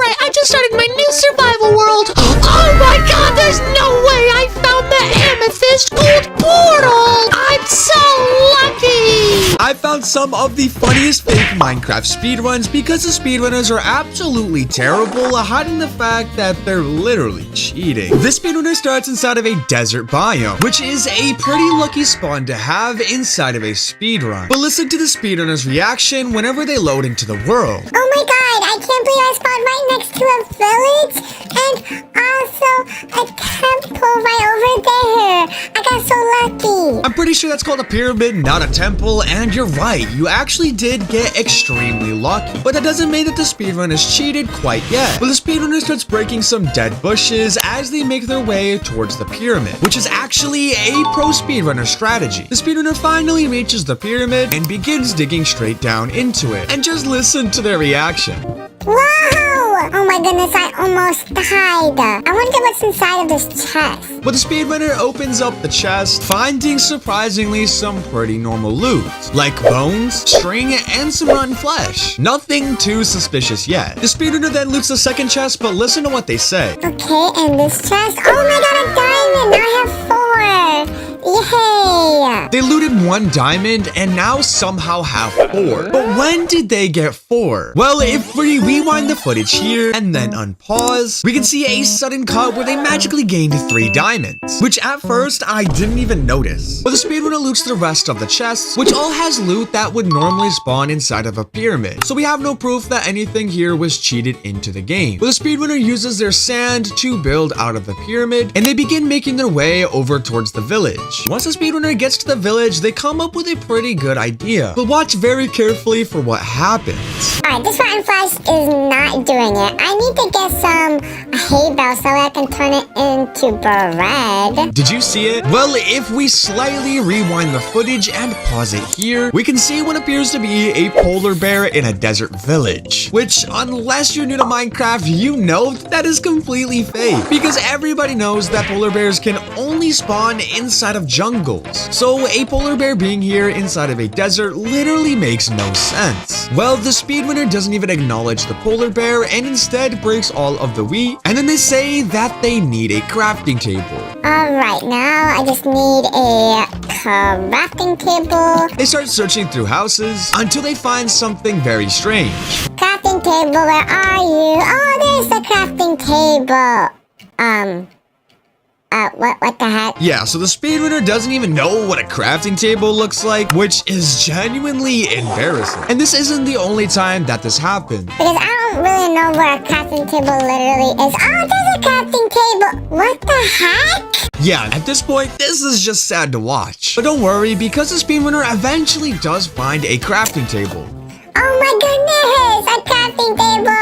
right, I just started my new survival world. Oh my god, there's no way I found the amethyst gold portal. I'm so lucky. I found some of the funniest fake Minecraft speedruns because the speedrunners are absolutely terrible at hiding the fact that they're literally cheating. This speedrunner starts inside of a desert biome, which is a pretty lucky spawn to have inside of a speedrun. But listen to the speedrunner's reaction whenever they load into the world. Oh my god, I can't believe I spawned right next to a village and also a temple right over there. I got so lucky. I'm pretty sure that's called a pyramid, not a temple, and you're right, you actually did get extremely lucky. But that doesn't mean that the speedrunners cheated quite yet. But the speedrunner starts breaking some dead bushes as they make their way towards the pyramid, which is actually a pro speedrunner strategy. The speedrunner finally reaches the pyramid and begins digging straight down into it. And just listen to their reaction. Whoa! Oh my goodness, I almost died. I wonder what's inside of this chest. But the speedrunner opens up the chest, finding surprisingly some pretty normal loot, like bones, string, and some rotten flesh. Nothing too suspicious yet. The speedrunner then loots the second chest, but listen to what they say. Okay, and this chest. Oh my god, a diamond! Now I have 4. Yay! They looted 1 diamond and now somehow have 4. But when did they get 4? Well, if we rewind the footage here and then unpause, we can see a sudden cut where they magically gained 3 diamonds, which at first I didn't even notice. But the speedrunner loots the rest of the chests, which all has loot that would normally spawn inside of a pyramid. So we have no proof that anything here was cheated into the game. But the speedrunner uses their sand to build out of the pyramid, and they begin making their way over towards the village. Once the speedrunner gets to the village, they come up with a pretty good idea. But watch very carefully for what happens. Alright, this rotten flesh is not doing it. I need to get some hay bales so I can turn it into bread. Did you see it? Well, if we slightly rewind the footage and pause it here, we can see what appears to be a polar bear in a desert village. Which, unless you're new to Minecraft, you know that is completely fake. Because everybody knows that polar bears can only spawn inside of jungles. So a polar bear being here inside of a desert literally makes no sense. Well, the speedrunner doesn't even acknowledge the polar bear and instead breaks all of the wheat, and then they say that they need a crafting table. Alright, now I just need a crafting table. They start searching through houses until they find something very strange. Crafting table, where are you? Oh, there's the crafting table. What the heck? Yeah, so the speedrunner doesn't even know what a crafting table looks like, which is genuinely embarrassing. And this isn't the only time that this happened. Because I don't really know where a crafting table literally is. Oh, there's a crafting table. What the heck? Yeah, at this point, this is just sad to watch. But don't worry, because the speedrunner eventually does find a crafting table. Oh my goodness, a crafting table!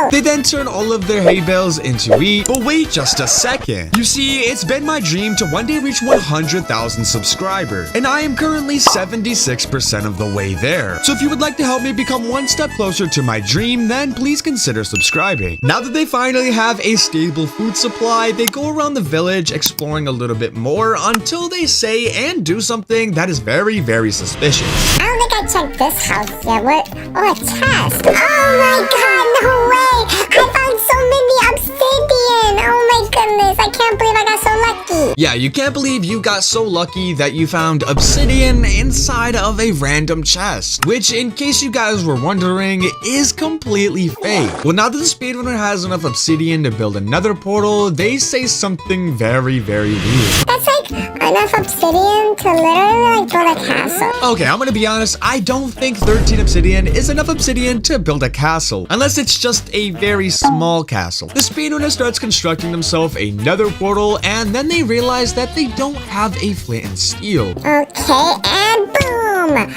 They then turn all of their hay bales into wheat. But wait just a second. You see, it's been my dream to one day reach 100,000 subscribers, and I am currently 76% of the way there. So if you would like to help me become one step closer to my dream, then please consider subscribing. Now that they finally have a stable food supply, they go around the village exploring a little bit more until they say and do something that is very, very suspicious. I don't think I checked this house yet. What? Oh, a chest. Oh my god, no way! I found so many obsidian! Oh my goodness, I can't believe I got so lucky! Yeah, you can't believe you got so lucky that you found obsidian inside of a random chest, which, in case you guys were wondering, is completely fake. Well, now that the speedrunner has enough obsidian to build another portal, they say something very, very weird. That's like enough obsidian to literally like build a castle. Okay, I'm gonna be honest, I don't think 13 obsidian is enough obsidian to build a castle, unless it's just a very small castle. The speedrunner starts constructing themselves a nether portal, and then they realize that they don't have a flint and steel. Okay, and boom!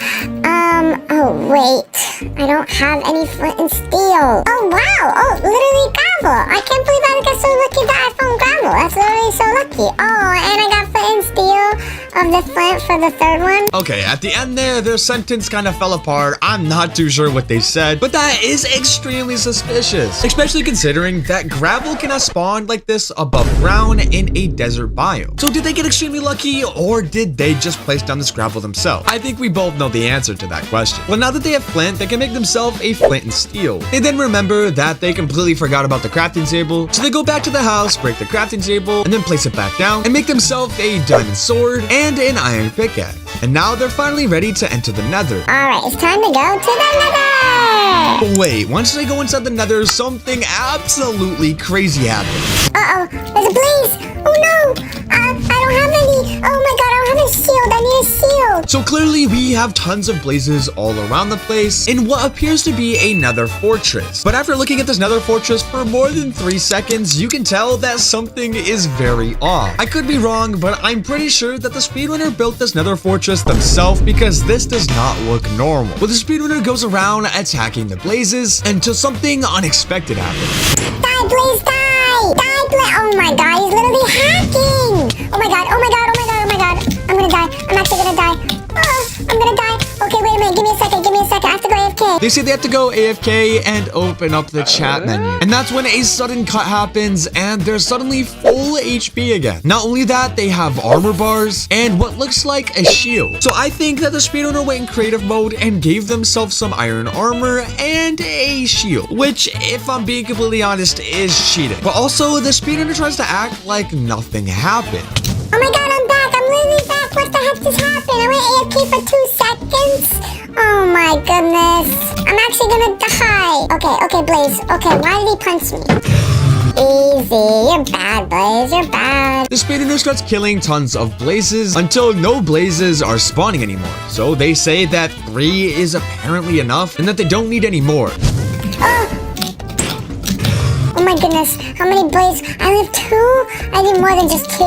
Oh wait, I don't have any flint and steel. Oh wow, oh, literally gravel. I can't believe I got so lucky that I found gravel. That's literally so lucky. Oh, and I got flint and steel. of the flint for the third one? Okay, at the end there, their sentence kind of fell apart. I'm not too sure what they said, but that is extremely suspicious, especially considering that gravel cannot spawn like this above ground in a desert biome. So did they get extremely lucky, or did they just place down this gravel themselves? I think we both know the answer to that question. Well, now that they have flint, they can make themselves a flint and steel. They then remember that they completely forgot about the crafting table, so they go back to the house, break the crafting table, and then place it back down and make themselves a diamond sword and an iron pickaxe. And now they're finally ready to enter the nether. Alright, it's time to go to the nether! But wait, once they go inside the nether, something absolutely crazy happens. Uh-oh, there's a blaze! Oh no! I don't have any! Oh my god, I don't have a shield! I need a shield! So clearly we have tons of blazes all around the place in what appears to be a nether fortress. But after looking at this nether fortress for more than 3 seconds, you can tell that something is very off. I could be wrong, but I'm pretty sure that the speedrunner built this nether fortress themselves, because this does not look normal. Well, the speedrunner goes around attacking the blazes until something unexpected happens. Die, blaze, die! Die, blaze! Oh my god, he's literally hacking! Oh my god, oh my god, oh my god, oh my god. I'm gonna die. I'm actually gonna die. I'm gonna die. Okay, wait a minute. Give me a second. Give me a second. I have to go AFK. They say they have to go AFK and open up the chat menu. And that's when a sudden cut happens and they're suddenly full HP again. Not only that, they have armor bars and what looks like a shield. So I think that the speedrunner went in creative mode and gave themselves some iron armor and a shield, which, if I'm being completely honest, is cheating. But also, the speedrunner tries to act like nothing happened. Oh my god, I'm back. I'm literally back. What the heck just happened? I went AFK for 2 seconds. Oh my goodness. I'm actually gonna die. Okay, Blaze. Okay, why did he punch me? Easy. You're bad, Blaze. You're bad. The speedrunner starts killing tons of blazes until no blazes are spawning anymore. So they say that 3 is apparently enough and that they don't need any more. Oh my goodness. How many blazes? I have 2? I need more than just 2.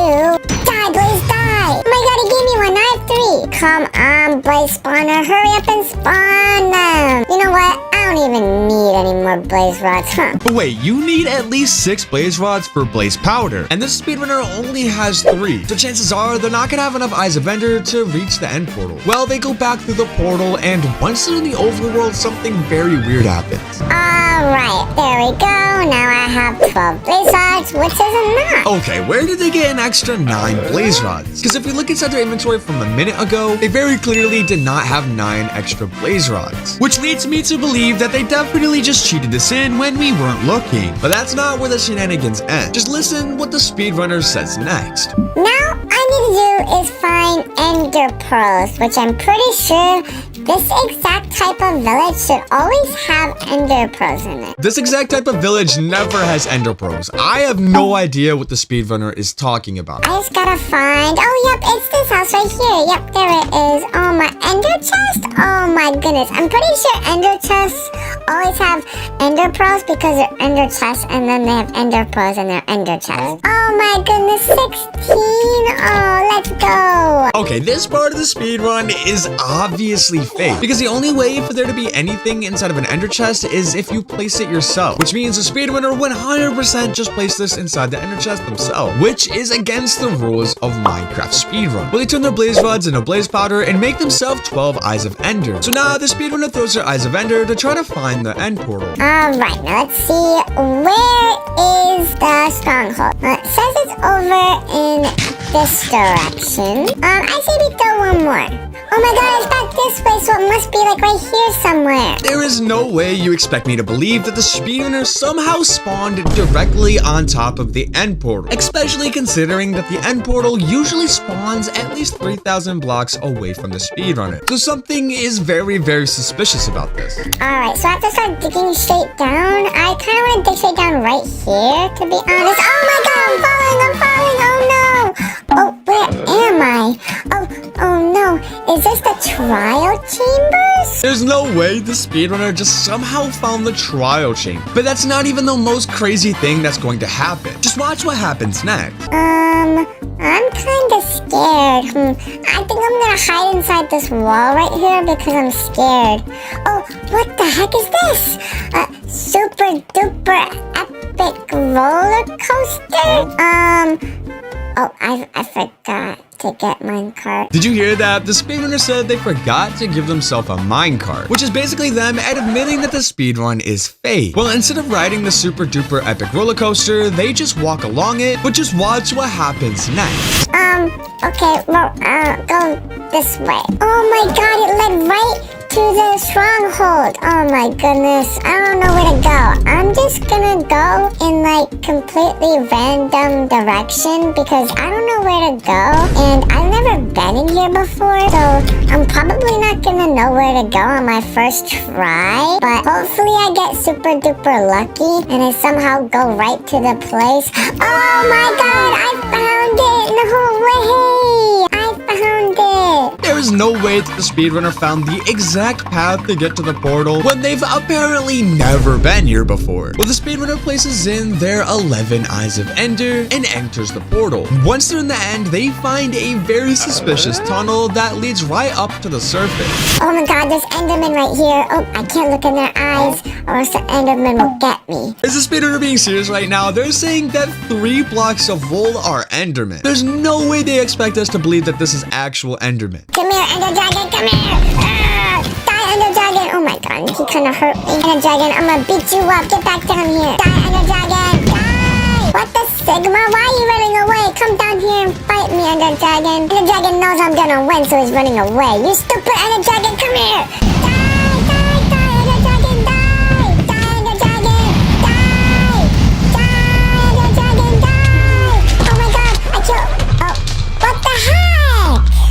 Die, Blaze, die. Oh my god, he gave me one. I have 3. Come on, Blaze spawner. Hurry up and spawn them. You know what? I don't even need any more blaze rods, huh? But wait, you need at least 6 blaze rods for blaze powder. And this speedrunner only has 3. So chances are they're not gonna have enough eyes of ender to reach the end portal. Well, they go back through the portal and once they're in the overworld, something very weird happens. Alright, there we go. Now I have 12 blaze rods, which is enough. Okay, where did they get an extra 9 blaze rods? Because if we look inside their inventory from a minute ago, they very clearly did not have 9 extra blaze rods. Which leads me to believe that they definitely just cheated this in when we weren't looking. But that's not where the shenanigans end. Just listen what the speedrunner says next. Now all I need to do is find ender pearls, which I'm pretty sure this exact type of village should always have ender pearls in it. This exact type of village never has ender pearls. I have no idea what the speedrunner is talking about. I just gotta find... Oh, yep, it's this house right here. Yep, there it is. Oh, my ender chest? Oh, my goodness. I'm pretty sure ender chests always have ender pearls because they're ender chests, and then they have ender pearls in their ender chests. Oh, my goodness. 16. Oh, let's go. Okay, this part of the speedrun is obviously fake because the only way for there to be anything inside of an ender chest is if you place it yourself, which means the speedrunner 100% just placed this inside the ender chest themselves, which is against the rules of Minecraft speedrun. Well, they turn their blaze rods into blaze powder and make themselves 12 eyes of ender. So now the speedrunner throws their eyes of ender to try to find the end portal. Alright, now let's see. Where is the stronghold? It says it's over in this direction. I say we throw one more. Oh my god, it's back this way, so it must be like right here somewhere. There is no way you expect me to believe that the speedrunner somehow spawned directly on top of the end portal, especially considering that the end portal usually spawns at least 3,000 blocks away from the speedrunner. So something is very, very suspicious about this. Alright, so I have to start digging straight down. I kind of want to dig straight down right here, to be honest. Oh my god, I'm falling, oh no! Oh, where am I? Oh no, is this the trial chambers? There's no way the speedrunner just somehow found the trial chamber. But that's not even the most crazy thing that's going to happen. Just watch what happens next. I'm kind of scared. I think I'm gonna hide inside this wall right here because I'm scared. Oh, what the heck is this? Super duper epic roller coaster? Oh, I forgot to get minecart. Did you hear that? The speedrunner said they forgot to give themselves a minecart, which is basically them admitting that the speedrun is fake. Well, instead of riding the super duper epic roller coaster, they just walk along it, but just watch what happens next. Okay, well, go this way. Oh my god, it led right to the stronghold. Oh my goodness, I don't know where to go. I'm just gonna go in like completely random direction because I don't know where to go and I've never been in here before, so I'm probably not gonna know where to go on my first try, but hopefully I get super duper lucky and I somehow go right to the place. Oh my god, I found it! No way! I found it! There is no way that the speedrunner found the exact path to get to the portal when they've apparently never been here before. Well, the speedrunner places in their 11 Eyes of Ender and enters the portal. Once they're in the end, they find a very suspicious tunnel that leads right up to the surface. Oh my god, there's Enderman right here. Oh, I can't look in their eyes or else the Enderman will get me. Is the speedrunner being serious right now? They're saying that 3 blocks of wool are Enderman. There's no way they expect us to believe that this is actual Enderman. Come here, Ender Dragon, come here! Die, Ender Dragon! Oh my god, he kinda hurt me. Ender Dragon, I'm gonna beat you up. Get back down here. Die, Ender Dragon! Die! What the Sigma? Why are you running away? Come down here and fight me, Ender Dragon. Ender Dragon knows I'm gonna win, so he's running away. You stupid Ender Dragon, come here! Die, die, die, Ender Dragon, die! Die, Ender Dragon! Die! Die, Ender Dragon, die! Oh my god, I killed... Oh, what the heck?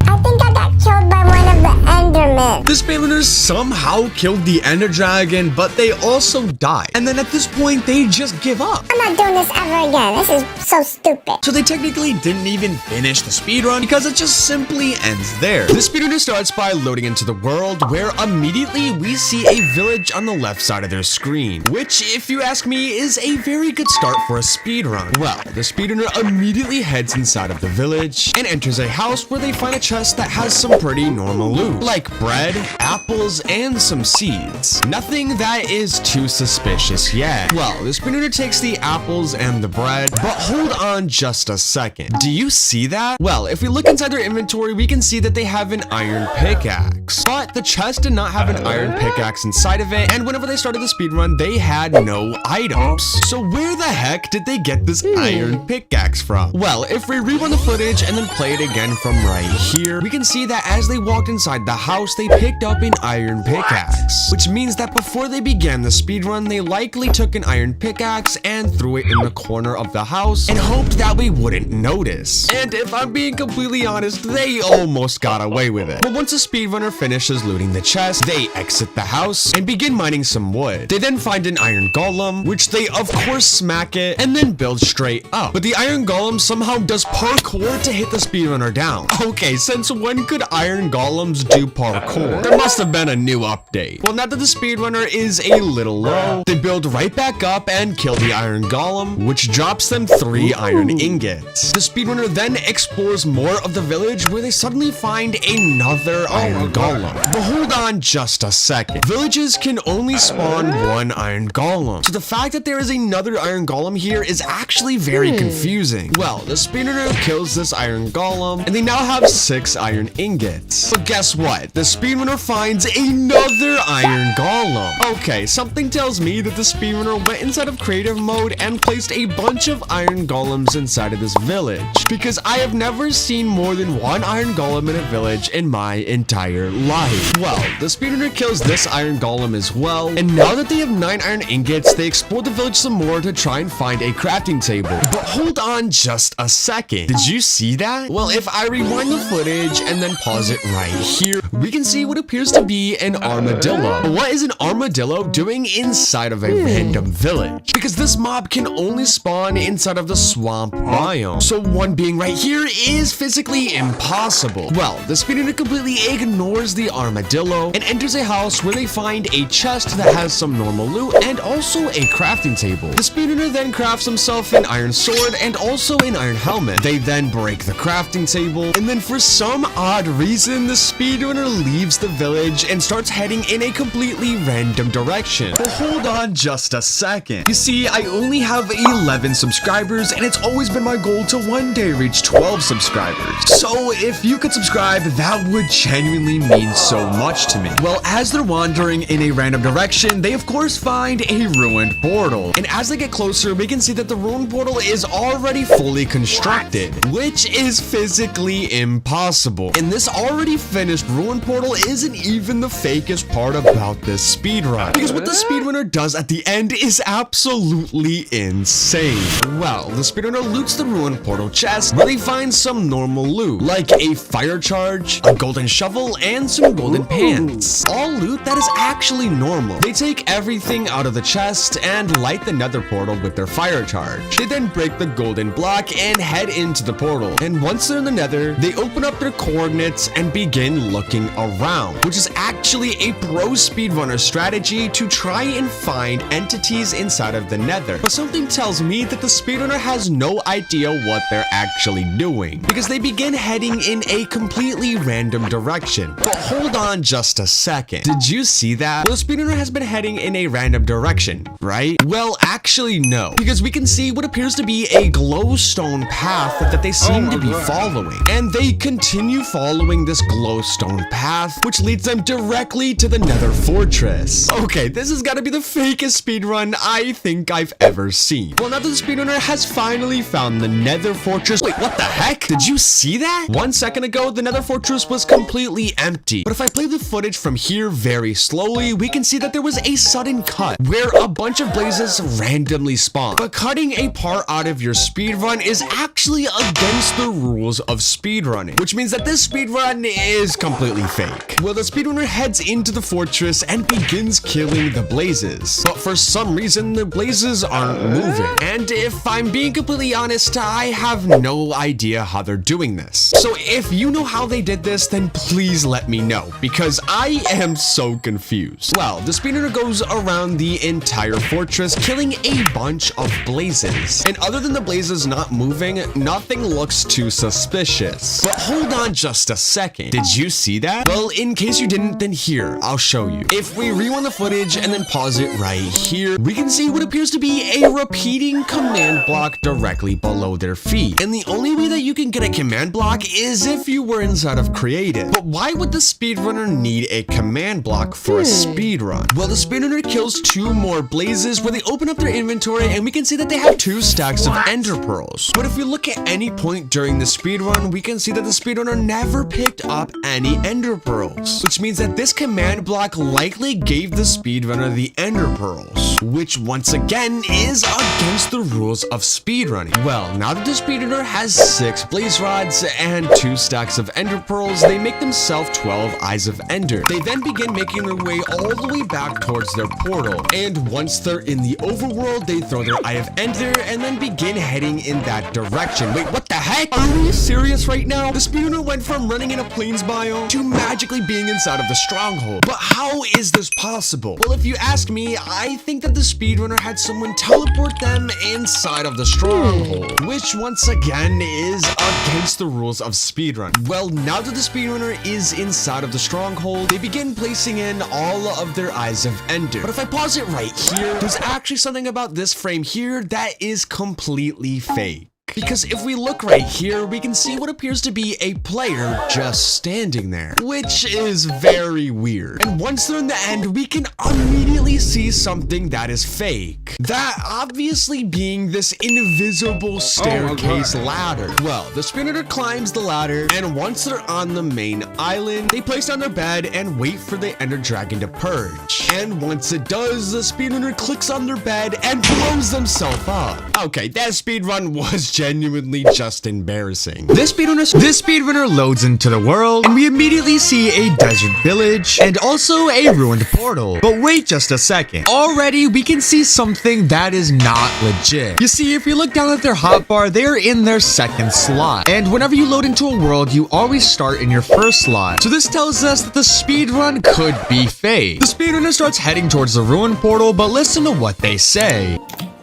I think I got killed by one of the Endermen. The speedrunners somehow killed the Ender Dragon, but they also died. And then at this point, they just give up. I'm not doing this ever again. This is so stupid. So they technically didn't even finish the speedrun because it just simply ends there. The speedrunner starts by loading into the world where immediately we see a village on the left side of their screen, which, if you ask me, is a very good start for a speedrun. Well, the speedrunner immediately heads inside of the village and enters a house where they find a chest that has some pretty normal loot, like bread, apples, and some seeds. Nothing that is too suspicious yet. Well, the speedrunner takes the apples and the bread, but hold on just a second. Do you see that? Well, if we look inside their inventory, we can see that they have an iron pickaxe, but the chest did not have an iron pickaxe inside of it, and whenever they started the speedrun, they had no items. So where the heck did they get this iron pickaxe from? Well, if we rewind the footage and then play it again from right here, we can see that as they walked inside the house, they picked up an iron pickaxe, which means that before they began the speedrun, they likely took an iron pickaxe and threw it in the corner of the house and hoped that we wouldn't notice. And if I'm being completely honest, they almost got away with it. But once the speedrunner finishes looting the chest, they exit the house and begin mining some wood. They then find an iron golem, which they of course smack it and then build straight up. But the iron golem somehow does parkour to hit the speedrunner down. Okay, since when could iron golems do parkour? There must have been a new update. Well, now that the speedrunner is a little low, they build right back up and kill the iron golem, which drops them 3 iron ingots. The speedrunner then explores more of the village where they suddenly find another iron golem. But hold on just a second. Villages can only spawn 1 iron golem, so the fact that there is another iron golem here is actually very confusing. Well, the speedrunner kills this iron golem, and they now have 6 iron ingots. But guess what? The speedrunner finds another iron golem. Okay, something tells me that the speedrunner went inside of creative mode and placed a bunch of iron golems inside of this village, because I have never seen more than 1 iron golem in a village in my entire life. Well, the speedrunner kills this iron golem as well, and now that they have 9 iron ingots, they explore the village some more to try and find a crafting table. But hold on just a second. Did you see that? Well, if I rewind the footage and then pause it right here, we can see what appears to be an armadillo. But what is an armadillo doing inside of a random village? Because this mob can only spawn inside of the swamp biome, so one being right here is physically impossible. Well, the speedrunner completely ignores the armadillo and enters a house where they find a chest that has some normal loot and also a crafting table. The speedrunner then crafts himself an iron sword and also an iron helmet. They then break the crafting table, and then for some odd reason, the speedrunner leaves the village village and starts heading in a completely random direction. But hold on just a second. You see, I only have 11 subscribers and it's always been my goal to one day reach 12 subscribers. So if you could subscribe, that would genuinely mean so much to me. Well, as they're wandering in a random direction, they of course find a ruined portal. And as they get closer, we can see that the ruined portal is already fully constructed, which is physically impossible. And this already finished ruined portal isn't even the fakest part about this speedrun, because what the speedrunner does at the end is absolutely insane. Well, the speedrunner loots the ruined portal chest where they find some normal loot, like a fire charge, a golden shovel, and some golden pants. All loot that is actually normal. They take everything out of the chest and light the nether portal with their fire charge. They then break the golden block and head into the portal. And once they're in the nether, they open up their coordinates and begin looking around, which is actually a pro speedrunner strategy to try and find entities inside of the nether. But something tells me that the speedrunner has no idea what they're actually doing, because they begin heading in a completely random direction. But hold on just a second. Did you see that? Well, the speedrunner has been heading in a random direction, right? Well, actually no, because we can see what appears to be a glowstone path that they seem to be following. And they continue following this glowstone path, which leads them directly to the nether fortress. Okay, this has got to be the fakest speedrun I think I've ever seen. Well, now that the speedrunner has finally found the nether fortress. Wait, what the heck? Did you see that? 1 second ago, the nether fortress was completely empty. But if I play the footage from here very slowly, we can see that there was a sudden cut where a bunch of blazes randomly spawned. But cutting a part out of your speedrun is actually against the rules of speedrunning, which means that this speedrun is completely fake. Well, the speedrunner heads into the fortress and begins killing the blazes. But for some reason, the blazes aren't moving. And if I'm being completely honest, I have no idea how they're doing this. So if you know how they did this, then please let me know, because I am so confused. Well, the speedrunner goes around the entire fortress, killing a bunch of blazes. And other than the blazes not moving, nothing looks too suspicious. But hold on just a second. Did you see that? Well, in case you didn't, then here, I'll show you. If we rewind the footage and then pause it right here, we can see what appears to be a repeating command block directly below their feet. And the only way that you can get a command block is if you were inside of creative. But why would the speedrunner need a command block for a speedrun? Well, the speedrunner kills 2 more blazes where they open up their inventory and we can see that they have 2 stacks of ender pearls. But if we look at any point during the speedrun, we can see that the speedrunner never picked up any ender pearls, which means that this command block likely gave the speedrunner the ender pearls, which once again is against the rules of speedrunning. Well, now that the speedrunner has 6 blaze rods and 2 stacks of ender pearls, they make themselves 12 eyes of ender. They then begin making their way all the way back towards their portal, and once they're in the overworld, they throw their eye of ender and then begin heading in that direction. Wait, what the heck? Are we serious right now? The speedrunner went from running in a plains biome to magically being inside of the stronghold. But how is this possible? Well, if you ask me, I think that the speedrunner had someone teleport them inside of the stronghold, which once again is against the rules of speedrun. Well, now that the speedrunner is inside of the stronghold, they begin placing in all of their eyes of ender. But if I pause it right here, there's actually something about this frame here that is completely fake. Because if we look right here, we can see what appears to be a player just standing there, which is very weird. And once they're in the end, we can immediately see something that is fake. That obviously being this invisible staircase ladder. Well, the speedrunner climbs the ladder, and once they're on the main island, they place down their bed and wait for the ender dragon to purge. And once it does, the speedrunner clicks on their bed and blows themselves up. Okay, that speedrun was genuinely just embarrassing. This speedrunner loads into the world, and we immediately see a desert village and also a ruined portal. But wait just a second. Already, we can see something that is not legit. You see, if you look down at their hotbar, they are in their 2nd slot. And whenever you load into a world, you always start in your 1st slot. So this tells us that the speedrun could be fake. The speedrunner starts heading towards the ruined portal, but listen to what they say.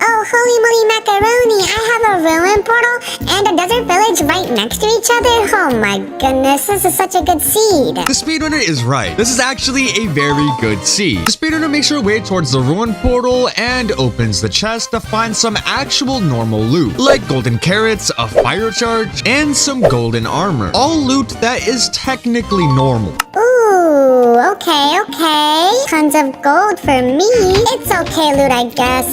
Oh, holy moly macaroni, I have a ruin portal and a desert village right next to each other. Oh my goodness, this is such a good seed. The speedrunner is right. This is actually a very good seed. The speedrunner makes her way towards the ruin portal and opens the chest to find some actual normal loot, like golden carrots, a fire charge, and some golden armor. All loot that is technically normal. Ooh, okay. Tons of gold for me. It's okay, loot, I guess.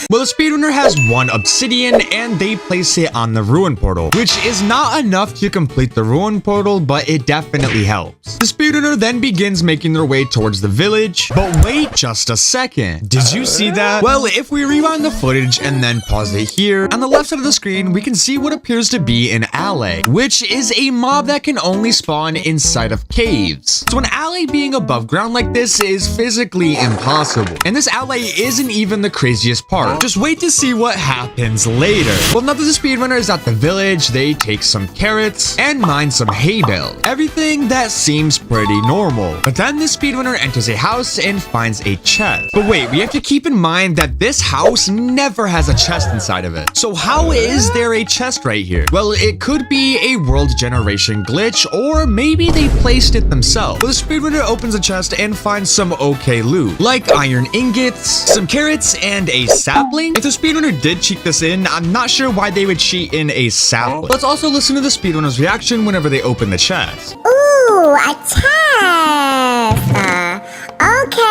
Well, the speedrunner has one obsidian and they place it on the ruin portal, which is not enough to complete the ruin portal, but it definitely helps. The speedrunner then begins making their way towards the village, but wait just a second. Did you see that? Well, if we rewind the footage and then pause it here, on the left side of the screen, we can see what appears to be an alley, which is a mob that can only spawn inside of caves. So an alley being above ground like this is physically impossible. And this alley isn't even the craziest part. Just wait to see what happens later. Well, now that the speedrunner is at the village, they take some carrots and mine some hay bales. Everything that seems pretty normal. But then the speedrunner enters a house and finds a chest. But wait, we have to keep in mind that this house never has a chest inside of it. So how is there a chest right here? Well, it could be a world generation glitch, or maybe they placed it themselves. Well, the speedrunner opens the chest and finds some okay loot, like iron ingots, some carrots, and a sapling. If the speedrunner did cheat this in, I'm not sure why they would cheat in a sapling. Let's also listen to the speedrunner's reaction whenever they open the chest. Ooh, a chest. Okay.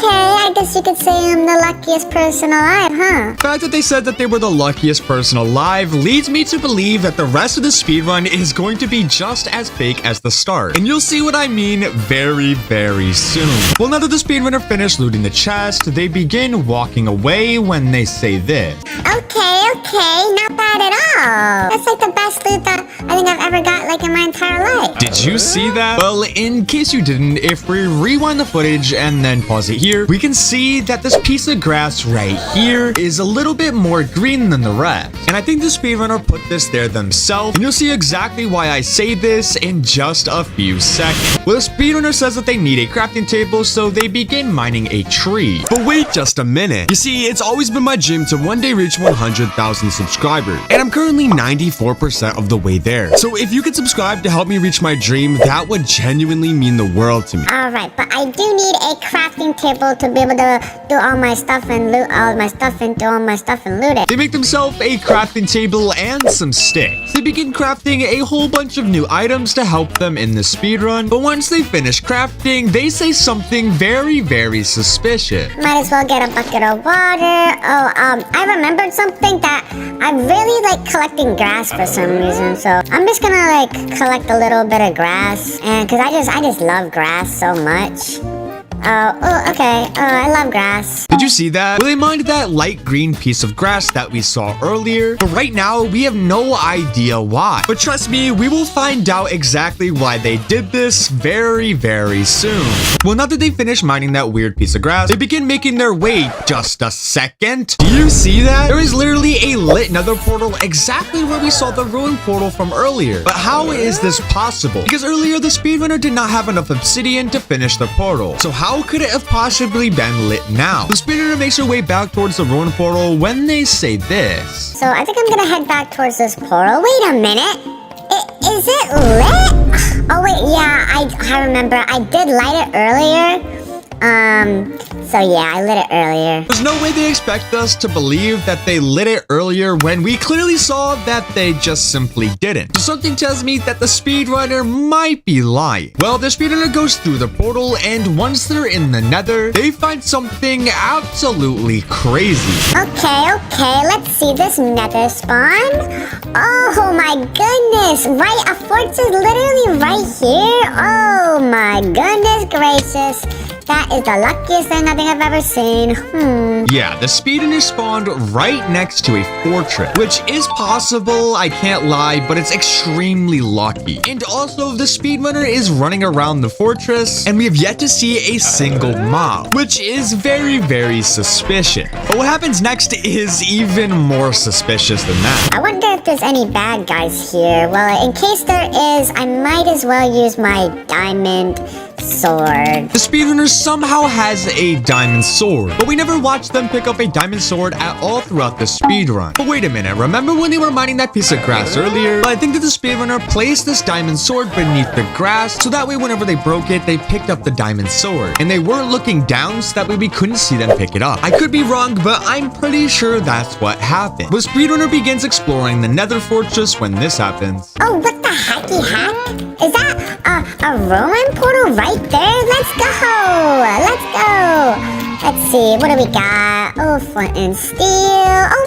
I guess you could say I'm the luckiest person alive, huh? The fact that they said that they were the luckiest person alive leads me to believe that the rest of the speedrun is going to be just as fake as the start. And you'll see what I mean very, very soon. Well, now that the speedrunner finished looting the chest, they begin walking away when they say this. Okay, not bad at all. That's like the best loot that I think I've ever got like in my entire life. Did you see that? Well, in case you didn't, if we rewind the footage and then pause it here, we can see that this piece of grass right here is a little bit more green than the rest. And I think the speedrunner put this there themselves, and you'll see exactly why I say this in just a few seconds. Well, the speedrunner says that they need a crafting table, so they begin mining a tree. But wait just a minute. You see, it's always been my dream to one day reach 100,000 subscribers, and I'm currently 94% of the way there. So if you could subscribe to help me reach my dream, that would genuinely mean the world to me. Alright, but I do need a crafting table to be able to do all my stuff and loot all my stuff and do all my stuff and loot it. They make themselves a crafting table and some sticks. They begin crafting a whole bunch of new items to help them in the speedrun, but once they finish crafting, they say something very, very suspicious. Might as well get a bucket of water. Oh, I remembered something that I really like collecting grass for some reason, so I'm just gonna like collect a little bit of grass, and cause I just love grass so much. Okay. I love grass. Did you see that? Well, they mined that light green piece of grass that we saw earlier, but right now we have no idea why. But trust me, we will find out exactly why they did this very, very soon. Well, now that they finished mining that weird piece of grass, they begin making their way. Just a second. Do you see that? There is literally a lit nether portal exactly where we saw the ruin portal from earlier. But how is this possible? Because earlier the speedrunner did not have enough obsidian to finish the portal. So how could it have possibly been lit now? The speedrunner makes her way back towards the ruin portal when they say this. So I think I'm gonna head back towards this portal. Wait a minute. Is it lit? Oh wait, yeah, I remember. I did light it earlier. So yeah, I lit it earlier. There's no way they expect us to believe that they lit it earlier when we clearly saw that they just simply didn't. So something tells me that the speedrunner might be lying. Well, the speedrunner goes through the portal, and once they're in the nether, they find something absolutely crazy. Okay, let's see this nether spawn. Oh my goodness, right, a fortress is literally right here. Oh my goodness gracious. That is the luckiest thing I think I've ever seen. Yeah, the speedrunner spawned right next to a fortress, which is possible, I can't lie, but it's extremely lucky. And also, the speedrunner is running around the fortress, and we have yet to see a single mob, which is very, very suspicious. But what happens next is even more suspicious than that. I wonder if there's any bad guys here. Well, in case there is, I might as well use my diamond sword. The speedrunner somehow has a diamond sword, but we never watched them pick up a diamond sword at all throughout the speedrun. But wait a minute, remember when they were mining that piece of grass earlier? But I think that the speedrunner placed this diamond sword beneath the grass, so that way whenever they broke it, they picked up the diamond sword. And they weren't looking down, so that way we couldn't see them pick it up. I could be wrong, but I'm pretty sure that's what happened. But speedrunner begins exploring the nether fortress when this happens. Oh, what the hacky hack? Is that a ruin portal right there? Let's go! Let's go! Let's see, what do we got? Oh, flint and steel.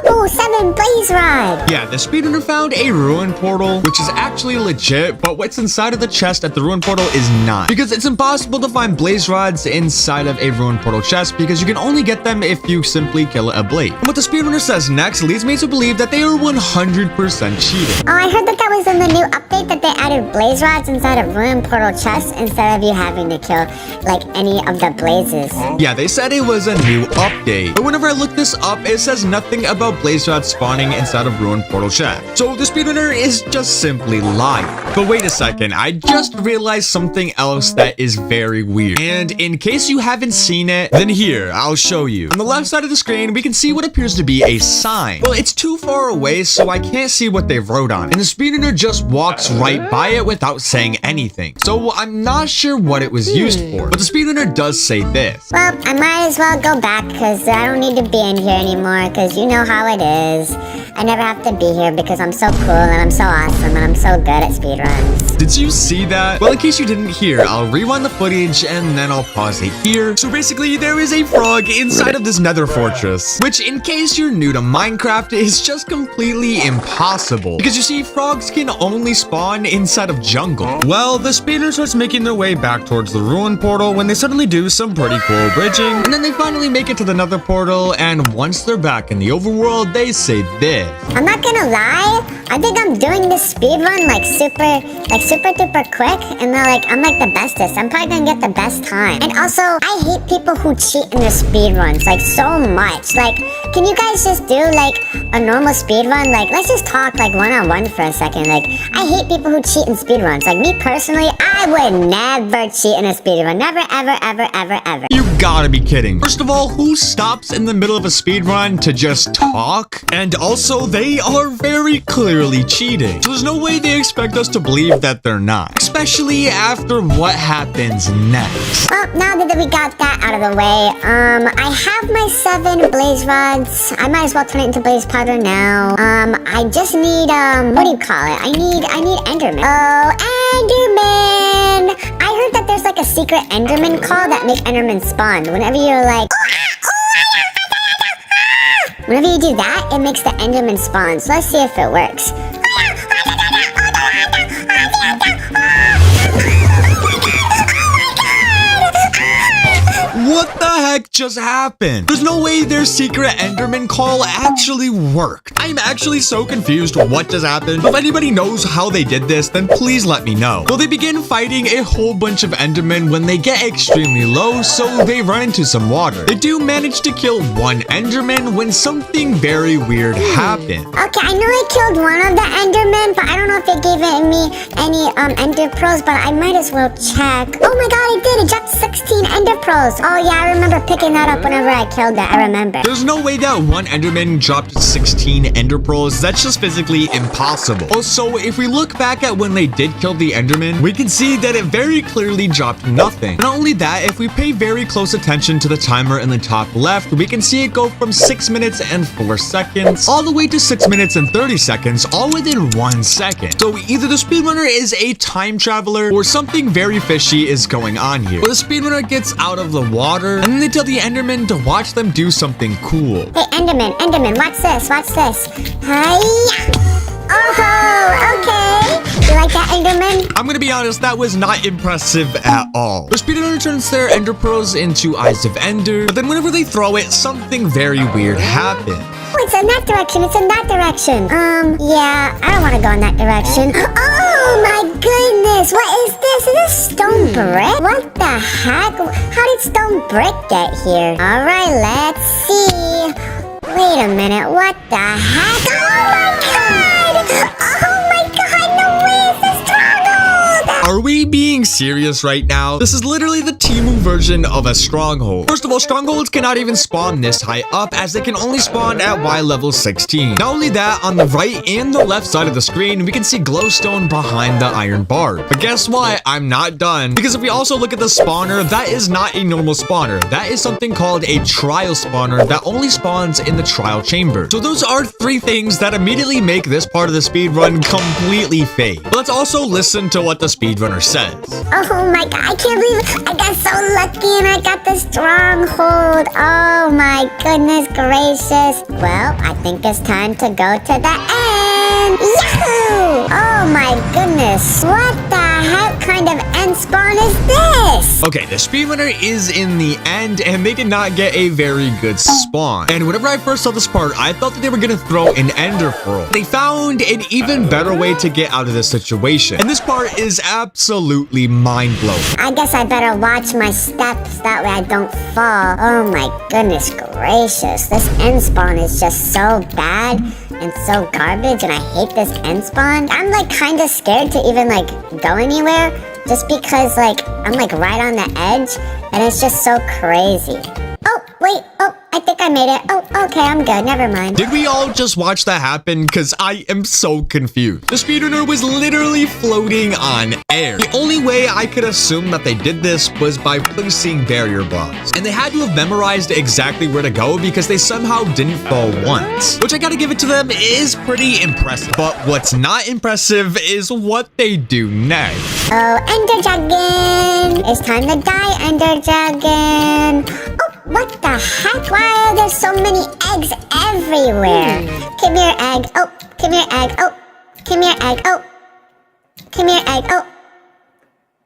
Oh, 7 blaze rods. Yeah, the speedrunner found a ruin portal, which is actually legit, but what's inside of the chest at the ruin portal is not. Because it's impossible to find blaze rods inside of a ruin portal chest, because you can only get them if you simply kill a blaze. And what the speedrunner says next leads me to believe that they are 100% cheating. Oh, I heard that was in the new update that they added blaze rods inside of ruin portal chests instead of you having to kill, like, any of the blazes. Yeah, they said it was a new update, but whenever I look this up, it says nothing about blaze rods spawning inside of ruin portal chest. So the speedrunner is just simply lying. But wait a second, I just realized something else that is very weird. And in case you haven't seen it, then here, I'll show you. On the left side of the screen, we can see what appears to be a sign. Well, it's too far away, so I can't see what they wrote on it. And the speedrunner just walks right by it without saying anything. So I'm not sure what it was used for. But the speedrunner does say this. Well, I might as well go back because I don't need to be in here anymore because you know how it is. I never have to be here because I'm so cool and I'm so awesome and I'm so good at speedruns. Did you see that? Well, in case you didn't hear, I'll rewind the footage and then I'll pause it here. So basically, there is a frog inside of this nether fortress, which in case you're new to Minecraft is just completely impossible. Because you see, frogs can only spawn inside of jungle. Well, the speedrunner starts making their way back towards the ruin portal when they suddenly do some pretty cool bridging. And then they finally make it to the nether portal, and once they're back in the overworld, they say this. I'm not gonna lie, I think I'm doing this speedrun like super duper quick, and I'm like the bestest. I'm probably gonna get the best time. And also, I hate people who cheat in their speedruns, like so much. Like, can you guys just do like a normal speedrun? Like, let's just talk like one-on-one for a second. Like, I hate people who cheat in speedruns. Like, me personally, I would never cheat in a speedrun. Never, ever, ever, ever, ever. You gotta be kidding. First of all, who stops in the middle of a speedrun to just talk? And also, they are very clearly cheating. So there's no way they expect us to believe that they're not. Especially after what happens next. Well, now that we got that out of the way, I have my 7 blaze rods. I might as well turn it into blaze powder now. I just need, what do you call it? I need Enderman. Oh, Enderman! I heard that there's like a secret Enderman call that make Enderman spawn. Whenever you're like, whenever you do that, it makes the Enderman spawn. So let's see if it works. What the heck just happened? There's no way their secret Enderman call actually worked. I'm actually so confused what just happened. But if anybody knows how they did this, then please let me know. Well, they begin fighting a whole bunch of Endermen when they get extremely low, so they run into some water. They do manage to kill one Enderman when something very weird happened. Okay, I know I killed one of the Endermen, but I don't know if it gave me any Ender Pearls, but I might as well check. Oh my god, it did! It dropped 16 Ender Pearls. Oh yeah, I remember picking that up whenever I killed that. I remember. There's no way that one Enderman dropped 16 Ender Pearls. That's just physically impossible. Also, if we look back at when they did kill the Enderman, we can see that it very clearly dropped nothing. Not only that, if we pay very close attention to the timer in the top left, we can see it go from 6 minutes and 4 seconds all the way to 6 minutes and 30 seconds, all within 1 second. So either the speedrunner is a time traveler or something very fishy is going on here. But the speedrunner gets out of the water and then they tell the Enderman to watch them do something cool. Hey, Enderman, watch this, Hi-ya! Oh, okay. You like that, Enderman? I'm gonna be honest, that was not impressive at all. The speedrunner turns their Ender Pearls into Eyes of Ender, but then whenever they throw it, something very weird happens. Oh, it's in that direction, yeah, I don't want to go in that direction. Oh my goodness, what is this? Is this stone brick? What the heck? How did stone brick get here? Alright, let's see. Wait a minute, what the heck? Oh my god, no way, is this turtled? Are we being serious right now, this is literally the Temu version of a stronghold. First of all, strongholds cannot even spawn this high up, as they can only spawn at Y level 16. Not only that, on the right and the left side of the screen, we can see glowstone behind the iron bar. But guess what? I'm not done. Because if we also look at the spawner, that is not a normal spawner. That is something called a trial spawner that only spawns in the trial chamber. So those are 3 things that immediately make this part of the speedrun completely fake. But let's also listen to what the speedrunner says. Oh my god, I can't believe it. I got so lucky and I got the stronghold. Oh my goodness gracious. Well, I think it's time to go to the end. Yahoo! Oh my goodness. What the heck kind of end spawn is this? Okay, the speedrunner is in the end, and they did not get a very good spawn. And whenever I first saw this part, I thought that they were gonna throw an ender pearl. They found an even better way to get out of this situation. And this part is absolutely mind-blowing. I guess I better watch my steps, that way I don't fall. Oh my goodness gracious. This end spawn is just so bad and so garbage, and I hate this end spawn. I'm like kind of scared to even like go anywhere, just because like I'm like right on the edge and it's just so crazy. Oh wait, oh I think I made it. Oh okay, I'm good, never mind. Did we all just watch that happen? Because I am so confused. The speedrunner was literally floating on air. The only way I could assume that they did this was by placing barrier blocks. And they had to have memorized exactly where to go because they somehow didn't fall once. Which I gotta give it to them is pretty impressive. But what's not impressive is what they do next. Oh, Ender Dragon! It's time to die, Ender Dragon! Oh, what the heck? Why are there so many eggs everywhere? Come here, egg. Oh, come here, egg. Oh, come here, egg. Oh, come here, egg. Oh.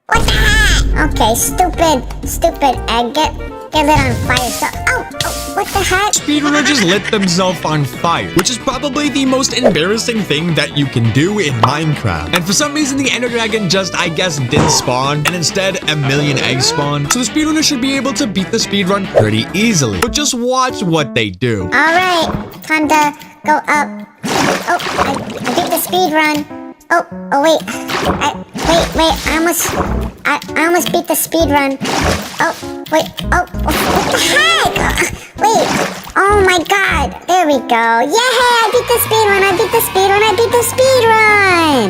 What the heck? Okay, stupid egg. Get lit on fire. So, oh, what the heck? Speedrunner just lit themselves on fire, which is probably the most embarrassing thing that you can do in Minecraft. And for some reason, the Ender Dragon just, I guess, didn't spawn, and instead, a million eggs spawned. So the speedrunner should be able to beat the speedrun pretty easily. But just watch what they do. Alright, time to go up. Oh, I beat the speedrun. Oh, wait. Wait, I almost beat the speedrun. Oh, wait, oh, what the heck? Wait, oh my god, there we go. Yay, I beat the speedrun.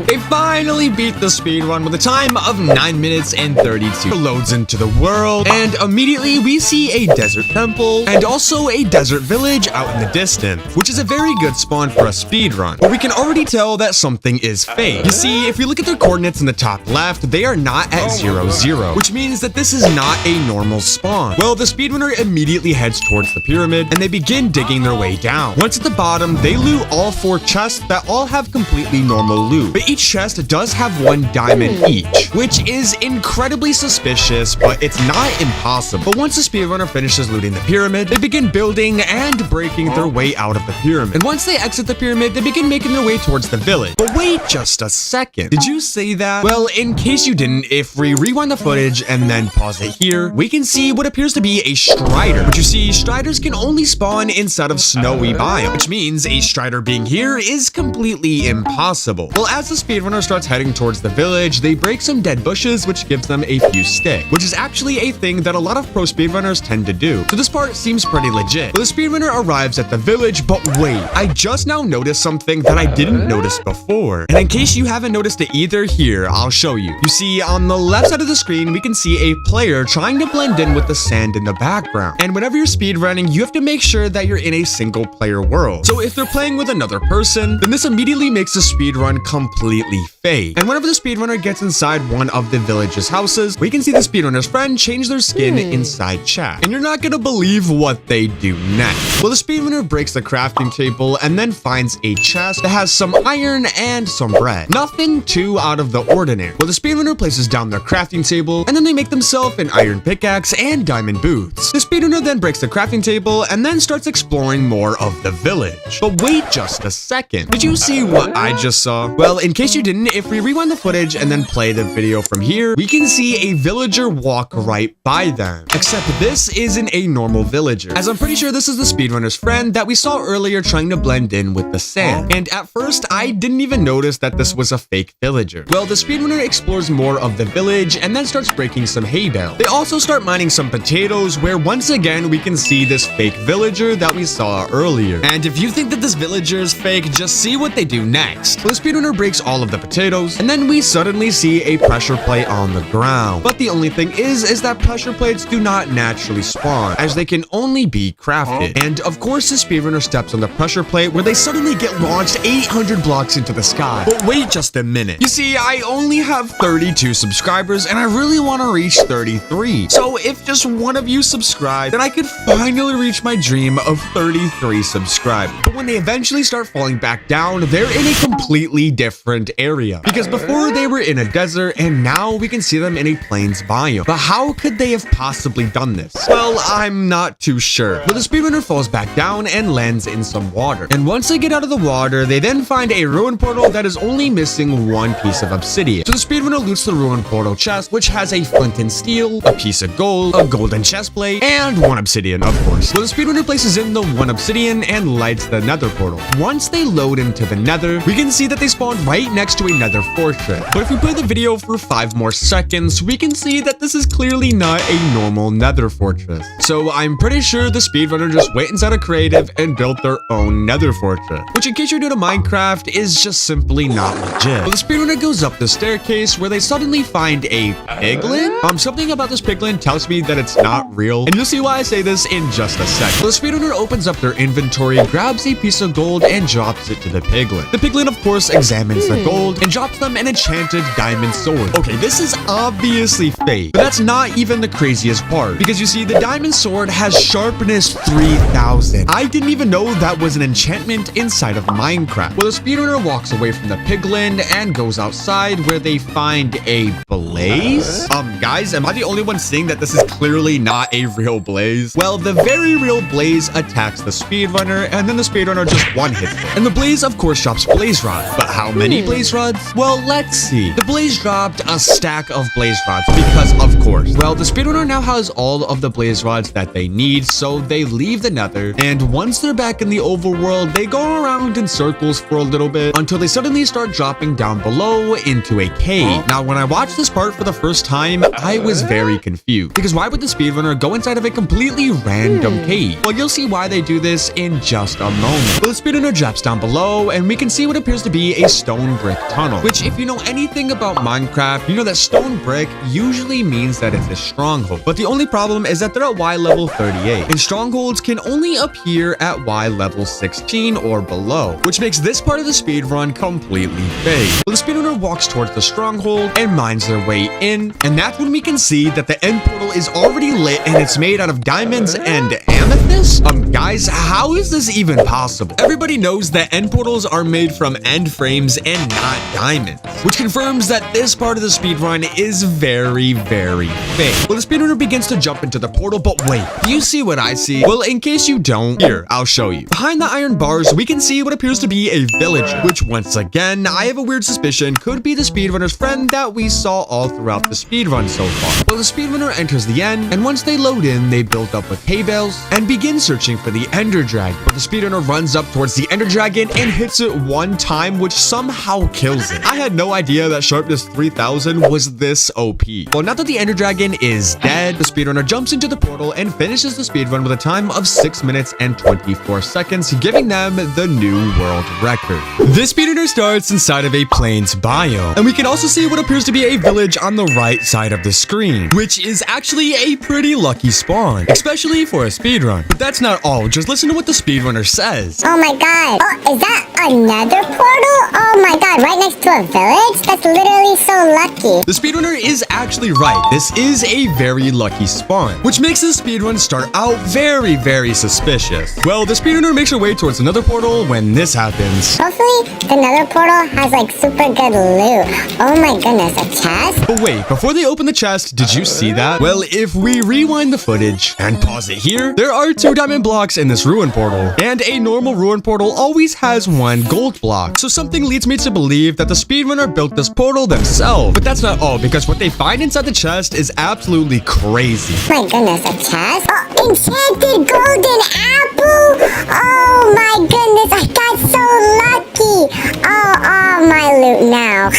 They finally beat the speedrun with a time of 9 minutes and 32. Loads into the world, and immediately we see a desert temple and also a desert village out in the distance, which is a very good spawn for a speedrun. But we can already tell that something is fake. You see, if we look at their coordinates in the top left, they are not at 0, 0, which means that this is not a normal spawn. Well, the speedrunner immediately heads towards the pyramid, and they begin digging their way down. Once at the bottom, they loot all 4 chests that all have completely normal loot. But each chest does have 1 diamond each, which is incredibly suspicious, but it's not impossible. But once the speedrunner finishes looting the pyramid, they begin building and breaking their way out of the pyramid. And once they exit the pyramid, they begin making their way towards the village. But wait just a second. Did you say that? Well, in case you didn't, if we rewind the footage and then pause it here, we can see what appears to be a strider. But you see, striders can only spawn inside of snowy biome, which means a strider being here is completely impossible. Well, as the speedrunner starts heading towards the village, they break some dead bushes, which gives them a few sticks, which is actually a thing that a lot of pro speedrunners tend to do. So this part seems pretty legit. Well, the speedrunner arrives at the village, but wait, I just now noticed something that I didn't notice before. And in case you haven't noticed it either, here, I'll show you. You see, on the left side of the screen, we can see a player trying to blend in with the sand in the background. And whenever you're speedrunning, you have to make sure that you're in a single player world. So if they're playing with another person, then this immediately makes the speedrun completely fake. And whenever the speedrunner gets inside one of the village's houses, we can see the speedrunner's friend change their skin inside chat. And you're not gonna believe what they do next. Well, the speedrunner breaks the crafting table and then finds a chest that has some iron and some bread. Nothing too out of the ordinary. Well, the speedrunner places down their crafting table, and then they make themselves an iron pickaxe and diamond boots. The speedrunner then breaks the crafting table and then starts exploring more of the village. But wait just a second. Did you see what I just saw? Well, Well, in case you didn't, if we rewind the footage and then play the video from here, we can see a villager walk right by them. Except this isn't a normal villager, as I'm pretty sure this is the speedrunner's friend that we saw earlier trying to blend in with the sand. And at first, I didn't even notice that this was a fake villager. Well, the speedrunner explores more of the village and then starts breaking some hay bales. They also start mining some potatoes, where once again we can see this fake villager that we saw earlier. And if you think that this villager is fake, just see what they do next. The speedrunner breaks all of the potatoes, and then we suddenly see a pressure plate on the ground. But the only thing is that pressure plates do not naturally spawn, as they can only be crafted. And of course, the speedrunner steps on the pressure plate, where they suddenly get launched 800 blocks into the sky. But wait just a minute. You see, I only have 32 subscribers, and I really want to reach 33. So if just one of you subscribe, then I could finally reach my dream of 33 subscribers. But when they eventually start falling back down, they're in a completely different area. Because before they were in a desert, and now we can see them in a plains biome. But how could they have possibly done this? Well, I'm not too sure. But the speedrunner falls back down and lands in some water. And once they get out of the water, they then find a ruin portal that is only missing one piece of obsidian. So the speedrunner loots the ruin portal chest, which has a flint and steel, a piece of gold, a golden chest plate, and one obsidian, of course. So the speedrunner places in the one obsidian and lights the nether portal. Once they load into the nether, we can see that they spawn right next to a nether fortress. But if we play the video for 5 more seconds, we can see that this is clearly not a normal nether fortress. So I'm pretty sure the speedrunner just went inside a creative and built their own nether fortress, which in case you're new to Minecraft is just simply not legit. But the speedrunner goes up the staircase, where they suddenly find a piglin. Something about this piglin tells me that it's not real, and you'll see why I say this in just a sec. So the speedrunner opens up their inventory, grabs a piece of gold, and drops it to the piglin. The piglin, of course, examines the gold and drops them an enchanted diamond sword. Okay, this is obviously fake, but that's not even the craziest part, because you see, the diamond sword has sharpness 3000. I didn't even know that was an enchantment inside of Minecraft. Well, the speedrunner walks away from the piglin and goes outside, where they find a blaze. Guys, am I the only one seeing that this is clearly not a real blaze? Well, the very real blaze attacks the speedrunner, and then the speedrunner just one-hits it. And the blaze, of course, drops blaze rods. But how many blaze rods? Well, let's see. The blaze dropped a stack of blaze rods, because of course. Well, the speedrunner now has all of the blaze rods that they need, so they leave the nether, and once they're back in the overworld, they go around in circles for a little bit until they suddenly start dropping down below into a cave. Now, when I watched this part for the first time, I was very confused, because why would the speedrunner go inside of a completely random cave? Well, you'll see why they do this in just a moment. Well, the speedrunner drops down below, and we can see what appears to be a stone brick tunnel, which if you know anything about Minecraft, you know that stone brick usually means that it's a stronghold. But the only problem is that they're at Y level 38, and strongholds can only appear at Y level 16 or below, which makes this part of the speedrun completely fake. Well, the speedrunner walks towards the stronghold and mines their way in, and that's when we can see that the end portal is already lit, and it's made out of diamonds and amethyst. Guys, how is this even possible? Everybody knows that end portals are made from end frames and not diamonds, which confirms that this part of the speedrun is very, very fake. Well, the speedrunner begins to jump into the portal, but wait, do you see what I see? Well, in case you don't, here, I'll show you. Behind the iron bars, we can see what appears to be a villager, which once again, I have a weird suspicion could be the speedrunner's friend that we saw all throughout the speedrun so far. Well, the speedrunner enters the end, and once they load in, they build up with hay bales and begin searching for the ender dragon. But the speedrunner runs up towards the ender dragon and hits it one time, which somehow kills it. I had no idea that sharpness 3000 was this OP. Well, now that the ender dragon is dead, the speedrunner jumps into the portal and finishes the speedrun with a time of 6 minutes and 24 seconds, giving them the new world record. This speedrunner starts inside of a plains biome, and we can also see what appears to be a village on the right side of the screen, which is actually a pretty lucky spawn, especially for a speedrun. But that's not all, just listen to what the speedrunner says. Oh my god. Oh, is that another portal? Oh my god, right next to a village? That's literally so lucky. The speedrunner is actually right. This is a very lucky spawn, which makes the speedrun start out very, very suspicious. Well, the speedrunner makes her way towards another portal when this happens. Hopefully, the nether portal has like super good loot. Oh my goodness, a chest? But wait, before they open the chest, did you see that? Well, if we rewind the footage and pause it here, there There are 2 diamond blocks in this ruin portal, and a normal ruin portal always has 1 gold block. So something leads me to believe that the speedrunner built this portal themselves. But that's not all, because what they find inside the chest is absolutely crazy. My goodness, a chest? Oh, enchanted golden apple! Oh my goodness, I got so lucky! Oh, my loot now.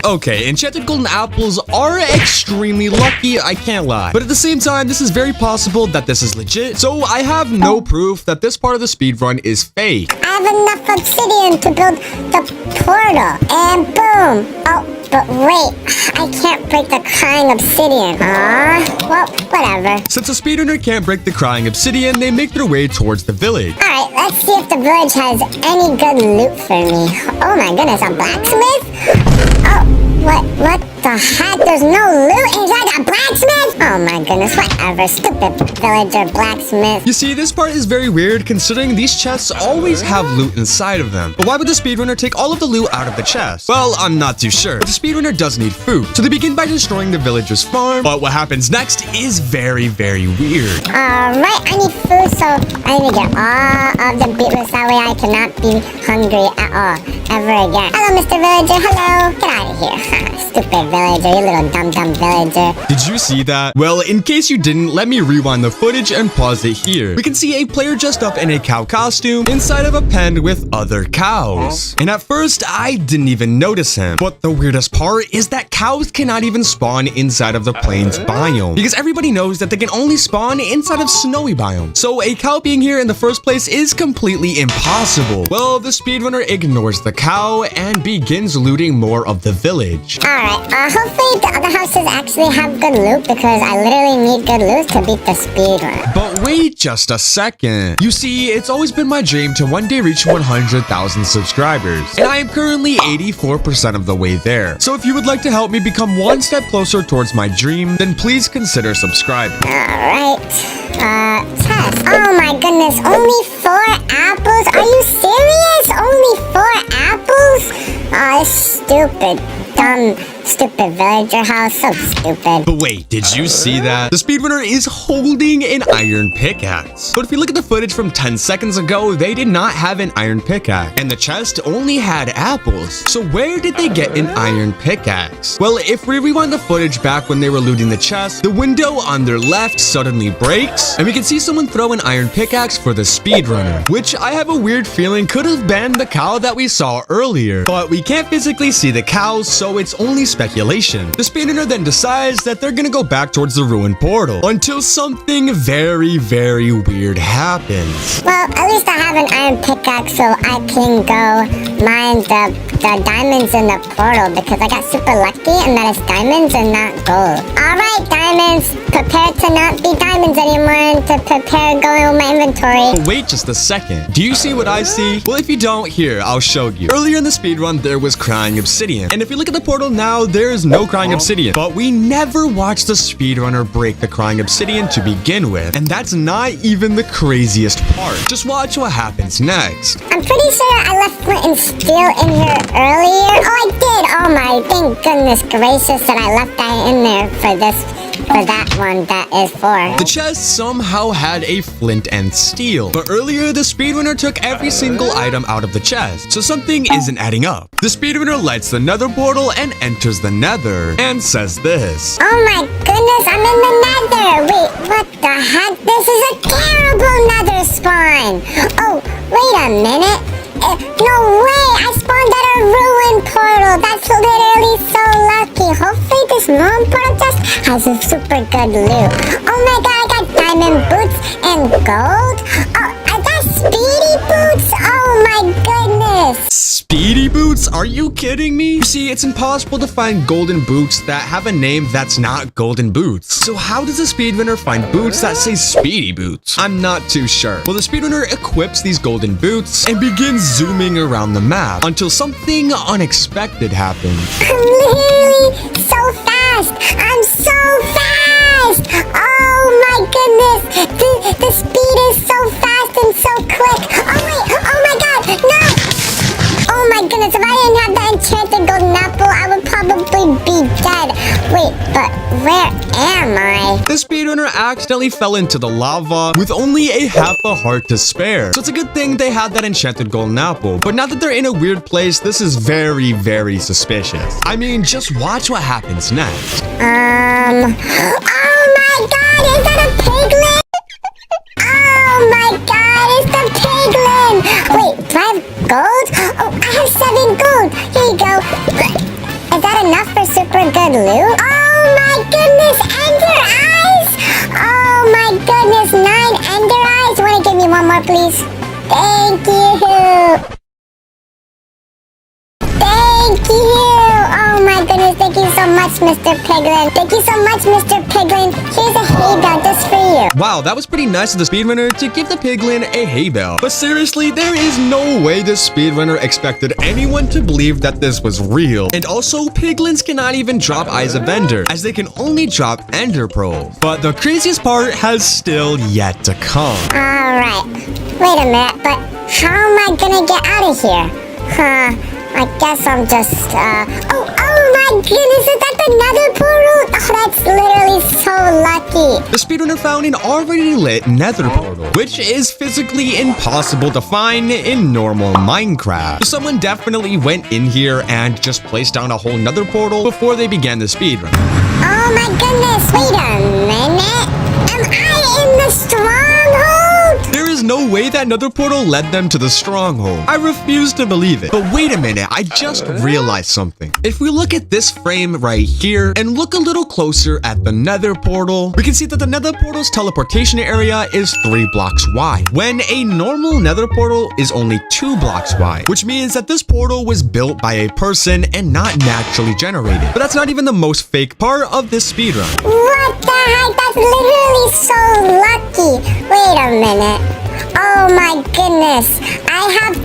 Okay, enchanted golden apples are extremely lucky, I can't lie. But at the same time, this is very possible that this is legit. So I have no proof that this part of the speedrun is fake. I have enough obsidian to build the portal. And boom! Oh, but wait, I can't break the crying obsidian. Well, whatever. Since the speedrunner can't break the crying obsidian, they make their way towards the village. Alright, let's see if the village has any good loot for me. Oh my goodness, a blacksmith? Oh, what the heck? There's no loot inside a blacksmith? Oh my goodness, whatever. Stupid villager blacksmith. You see, this part is very weird considering these chests always have loot inside of them. But why would the speedrunner take all of the loot out of the chest? Well, I'm not too sure. But the speedrunner does need food. So they begin by destroying the villager's farm. But what happens next is very, very weird. Alright, I need food, so I need to get all of the beetroots. That way I cannot be hungry at all. Ever again. Hello, Mr. Villager. Hello. Get out of here. Stupid villager. You little dumb villager. Did you see that? Well, in case you didn't, let me rewind the footage and pause it here. We can see a player dressed up in a cow costume inside of a pen with other cows. And at first, I didn't even notice him. But the weirdest part is that cows cannot even spawn inside of the plains biome. Because everybody knows that they can only spawn inside of snowy biome. So a cow being here in the first place is completely impossible. Well, the speedrunner ignores the cow and begins looting more of the village. Alright, hopefully the other houses actually have good loot because I literally need good loot to beat the speedrun. But wait just a second. You see, it's always been my dream to one day reach 100,000 subscribers. And I am currently 84% of the way there. So if you would like to help me become one step closer towards my dream, then please consider subscribing. Alright, test. Oh my goodness, only 4 apples? Are you serious? Only 4 apples? Oh, this stupid, dumb, stupid villager house. So stupid. But wait, did you see that? The speedrunner is holding an iron pickaxe. But if you look at the footage from 10 seconds ago, they did not have an iron pickaxe. And the chest only had apples. So where did they get an iron pickaxe? Well, if we rewind the footage back when they were looting the chest, the window on their left suddenly breaks. And we can see someone throw an iron pickaxe for the speedrunner. Which I have a weird feeling could have been the cow that we saw earlier. But we can't physically see the cows, so it's only speculation. The speedrunner then decides that they're gonna go back towards the ruined portal until something very, very weird happens. Well, at least I have an iron pickaxe so I can go mine the diamonds in the portal because I got super lucky and that it's diamonds and not gold. Alright, diamonds, prepare to not be diamonds anymore and to prepare going with my inventory. But wait just a second. Do you see what I see? Well, if you don't, here, I'll show you. Earlier in the speedrun, there was crying obsidian. And if you look at the portal now, there is no crying obsidian. But we never watched the speedrunner break the crying obsidian to begin with. And that's not even the craziest part. Just watch what happens next. I'm pretty sure I left flint and steel in here earlier. Oh, I did. Oh my, thank goodness gracious that I left that in there for that one that is for. The chest somehow had a flint and steel. But earlier, the speedrunner took every single item out of the chest. So something isn't adding up. The speedrunner lights the nether portal and enters the nether and says this. Oh my goodness, I'm in the nether. Wait, what the heck? This is a terrible nether spawn. Oh, wait a minute. No way, I spawned at a ruined portal. That's literally so lucky. Hopefully this ruined portal just has a super good loot. Oh my god, I got diamond boots and gold. Oh, I got speedy boots. Oh my goodness. Speedy boots? Are you kidding me? You see, it's impossible to find golden boots that have a name that's not golden boots. So how does a speedrunner find boots that say speedy boots? I'm not too sure. Well, the speedrunner equips these golden boots and begins zooming around the map until something unexpected happens. I'm literally so fast. I'm so fast. Oh my goodness. The speed is so fast and so quick. Oh wait, oh my god, no. Oh my goodness, if I didn't have that enchanted golden apple, I would probably be dead. Wait, but where am I? The speedrunner accidentally fell into the lava with only a half a heart to spare. So it's a good thing they had that enchanted golden apple. But now that they're in a weird place, this is very, very suspicious. I mean, just watch what happens next. Oh my god, is that a piglin? Oh my god, it's the piglin! Wait, do I have gold? Oh, I have 7 gold. Here you go. Is that enough for super good loot? Oh my goodness, ender eyes! Oh my goodness, 9 ender eyes. You wanna give me one more, please? Thank you. Thank you! Oh my goodness, thank you so much, Mr. Piglin. Thank you so much, Mr. Piglin. Here's a hay bale just for you. Wow, that was pretty nice of the speedrunner to give the piglin a hay bale. But seriously, there is no way this speedrunner expected anyone to believe that this was real. And also, piglins cannot even drop Eyes of Ender, as they can only drop Ender Pearls. But the craziest part has still yet to come. Alright, wait a minute, but how am I gonna get out of here? I guess I'm just, oh my goodness, is that the nether portal? Oh, that's literally so lucky. The speedrunner found an already lit nether portal, which is physically impossible to find in normal Minecraft. So someone definitely went in here and just placed down a whole nether portal before they began the speedrun. Oh my goodness, wait a minute. Am I in the stronghold? There is no way that nether portal led them to the stronghold. I refuse to believe it. But wait a minute, I just realized something. If we look at this frame right here and look a little closer at the nether portal, we can see that the nether portal's teleportation area is 3 blocks wide, when a normal nether portal is only 2 blocks wide, which means that this portal was built by a person and not naturally generated. But that's not even the most fake part of this speedrun. What the heck? That's literally so lucky. Wait a minute. Oh my goodness. I have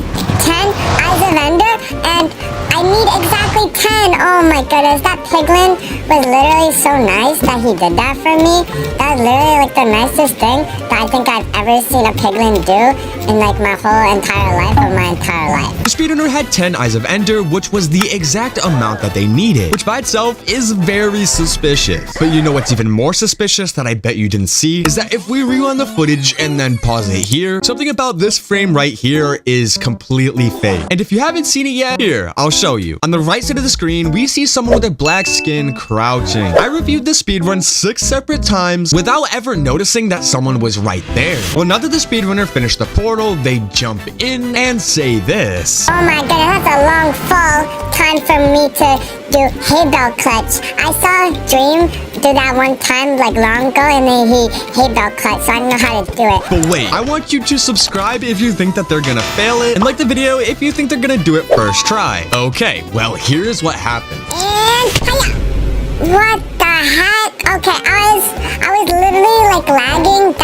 10 Eyes of Ender and I need exactly 10. Oh my goodness. That piglin was literally so nice that he did that for me. That was literally like the nicest thing that I think I've ever seen a piglin do in like my whole entire life of my entire life. The speedrunner had 10 Eyes of Ender, which was the exact amount that they needed, which by itself is very suspicious. But you know what's even more suspicious that I bet you didn't see is that if we rewind the footage and then pause it here, something about this frame right here is completely fake. And if you haven't seen it yet, here, I'll show you. On the right side of the screen, we see someone with a black skin crouching. I reviewed this speedrun 6 separate times without ever noticing that someone was right there. Well, now that the speedrunner finished the portal, they jump in and say this. Oh my goodness, that's a long fall. Time for me to do hay bale clutch. I saw Dream do that one time like long ago and then he hay bale clutch, so I don't know how to do it. But wait, I want you to subscribe if you think that they're gonna fail it, and like the video if you think they're gonna do it first try. Okay, well here's what happened. And hiya! What the heck? Okay, I was literally like lagging.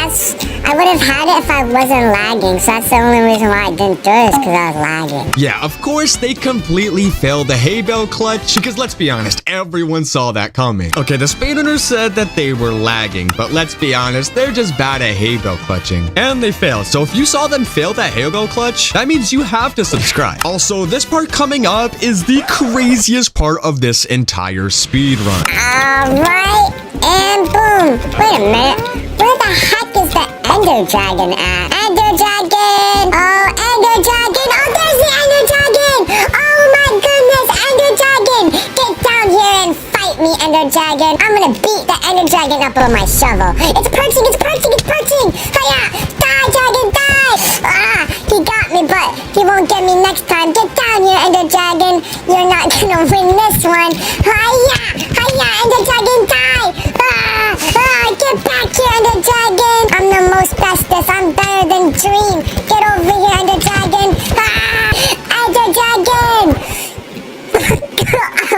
I would have had it if I wasn't lagging, so that's the only reason why I didn't do it is because I was lagging. Yeah, of course they completely failed the hay bale clutch because let's be honest, everyone saw that coming. Okay, the speedrunner said that they were lagging, but let's be honest, they're just bad at hay bale clutching. And they failed, so if you saw them fail that hay bale clutch, that means you have to subscribe. Also, this part coming up is the craziest part of this entire speedrun. Alright, and boom. Wait a minute. Where the heck is the Ender Dragon at? Ender Dragon! Oh, Ender Dragon! Oh, there's the Ender Dragon! Oh my goodness, Ender Dragon! Get down here and fight me, Ender Dragon! I'm gonna beat the Ender Dragon up with my shovel. It's perching, it's perching, it's perching! Hiya! Die, Dragon, die! Ah, he got me, but he won't get me next time. Get down here, Ender Dragon! You're not gonna win this one! Hiya! Hiya, Ender Dragon, die! Get back here, Ender Dragon! I'm the most bestest. I'm better than Dream. Get over here, Ender Dragon! Ender Dragon!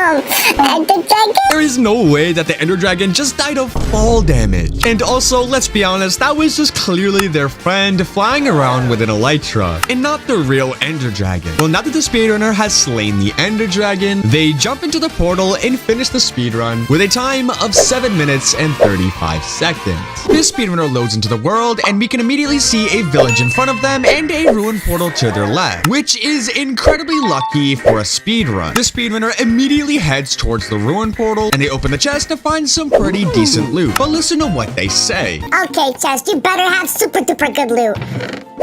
Ender Dragon? There is no way that the Ender Dragon just died of fall damage. And also, let's be honest, that was just clearly their friend flying around with an elytra, and not the real Ender Dragon. Well, now that the speedrunner has slain the Ender Dragon, they jump into the portal and finish the speedrun with a time of 7 minutes and 35 seconds. This speedrunner loads into the world, and we can immediately see a village in front of them and a ruined portal to their left, which is incredibly lucky for a speedrun. The speedrunner immediately heads towards the ruined portal, and they open the chest to find some pretty decent loot. But listen to what they say. Okay, chest, you better have super duper good loot.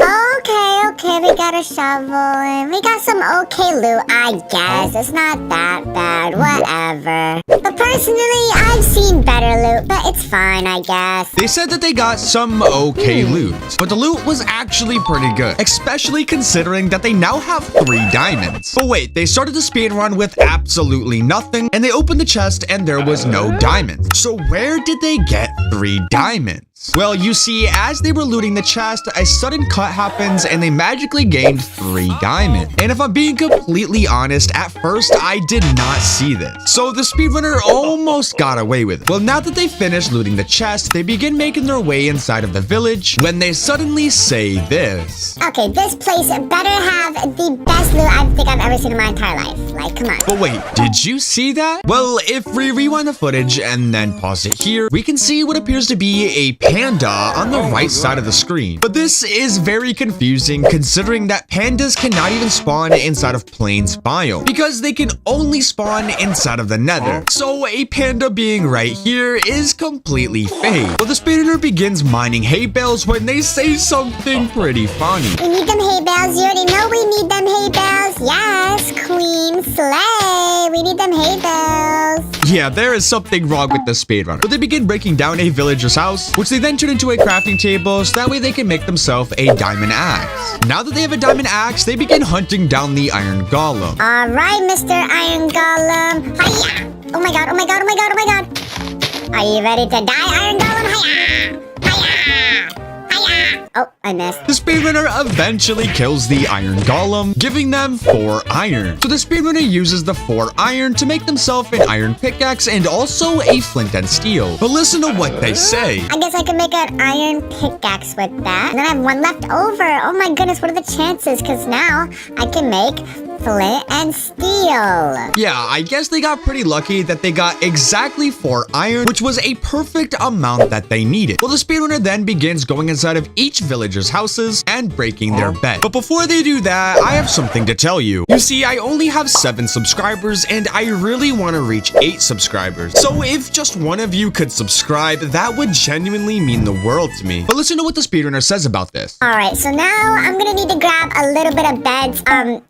Okay, we got a shovel and we got some okay loot, I guess. It's not that bad, whatever. But personally, I've seen better loot, but it's fine, I guess. They said that they got some okay loot, but the loot was actually pretty good, especially considering that they now have 3 diamonds. But wait, they started the speedrun with absolutely nothing, and they opened the chest and there was no diamonds. So where did they get 3 diamonds? Well, you see, as they were looting the chest, a sudden cut happens and they magically gained 3 diamonds. And if I'm being completely honest, at first I did not see this. So the speedrunner almost got away with it. Well, now that they finished looting the chest, they begin making their way inside of the village when they suddenly say this. Okay, this place better have the best loot I think I've ever seen in my entire life. Like, come on. But wait, did you see that? Well, if we rewind the footage and then pause it here, we can see what appears to be a panda on the right side of the screen. But this is very confusing considering that pandas cannot even spawn inside of Plains biome because they can only spawn inside of the nether. So a panda being right here is completely fake. Well, the speedrunner begins mining hay bales when they say something pretty funny. We need them hay bales. You already know we need them hay bales. Yes, Queen Slay. We need them hay bales. Yeah, there is something wrong with the speedrunner. But they begin breaking down a villager's house, which they then turn into a crafting table so that way they can make themselves a diamond axe. Now that they have a diamond axe, they begin hunting down the iron golem. Alright, Mr. Iron Golem. Hiya! Oh my god, oh my god, oh my god, oh my god. Are you ready to die, Iron Golem? Hiya! Hiya! Hiya! Oh, I missed. The speedrunner eventually kills the iron golem, giving them 4 iron. So the speedrunner uses the 4 iron to make themselves an iron pickaxe and also a flint and steel. But listen to what they say. I guess I can make an iron pickaxe with that. And then I have 1 left over. Oh my goodness, what are the chances? Because now I can make flint and steel. Yeah, I guess they got pretty lucky that they got exactly 4 iron, which was a perfect amount that they needed. Well, the speedrunner then begins going inside of each villager's houses and breaking their bed. But before they do that, I have something to tell you. You see, I only have 7 subscribers and I really want to reach 8 subscribers. So if just one of you could subscribe, that would genuinely mean the world to me. But listen to what the speedrunner says about this. Alright, so now I'm gonna need to grab a little bit of beds.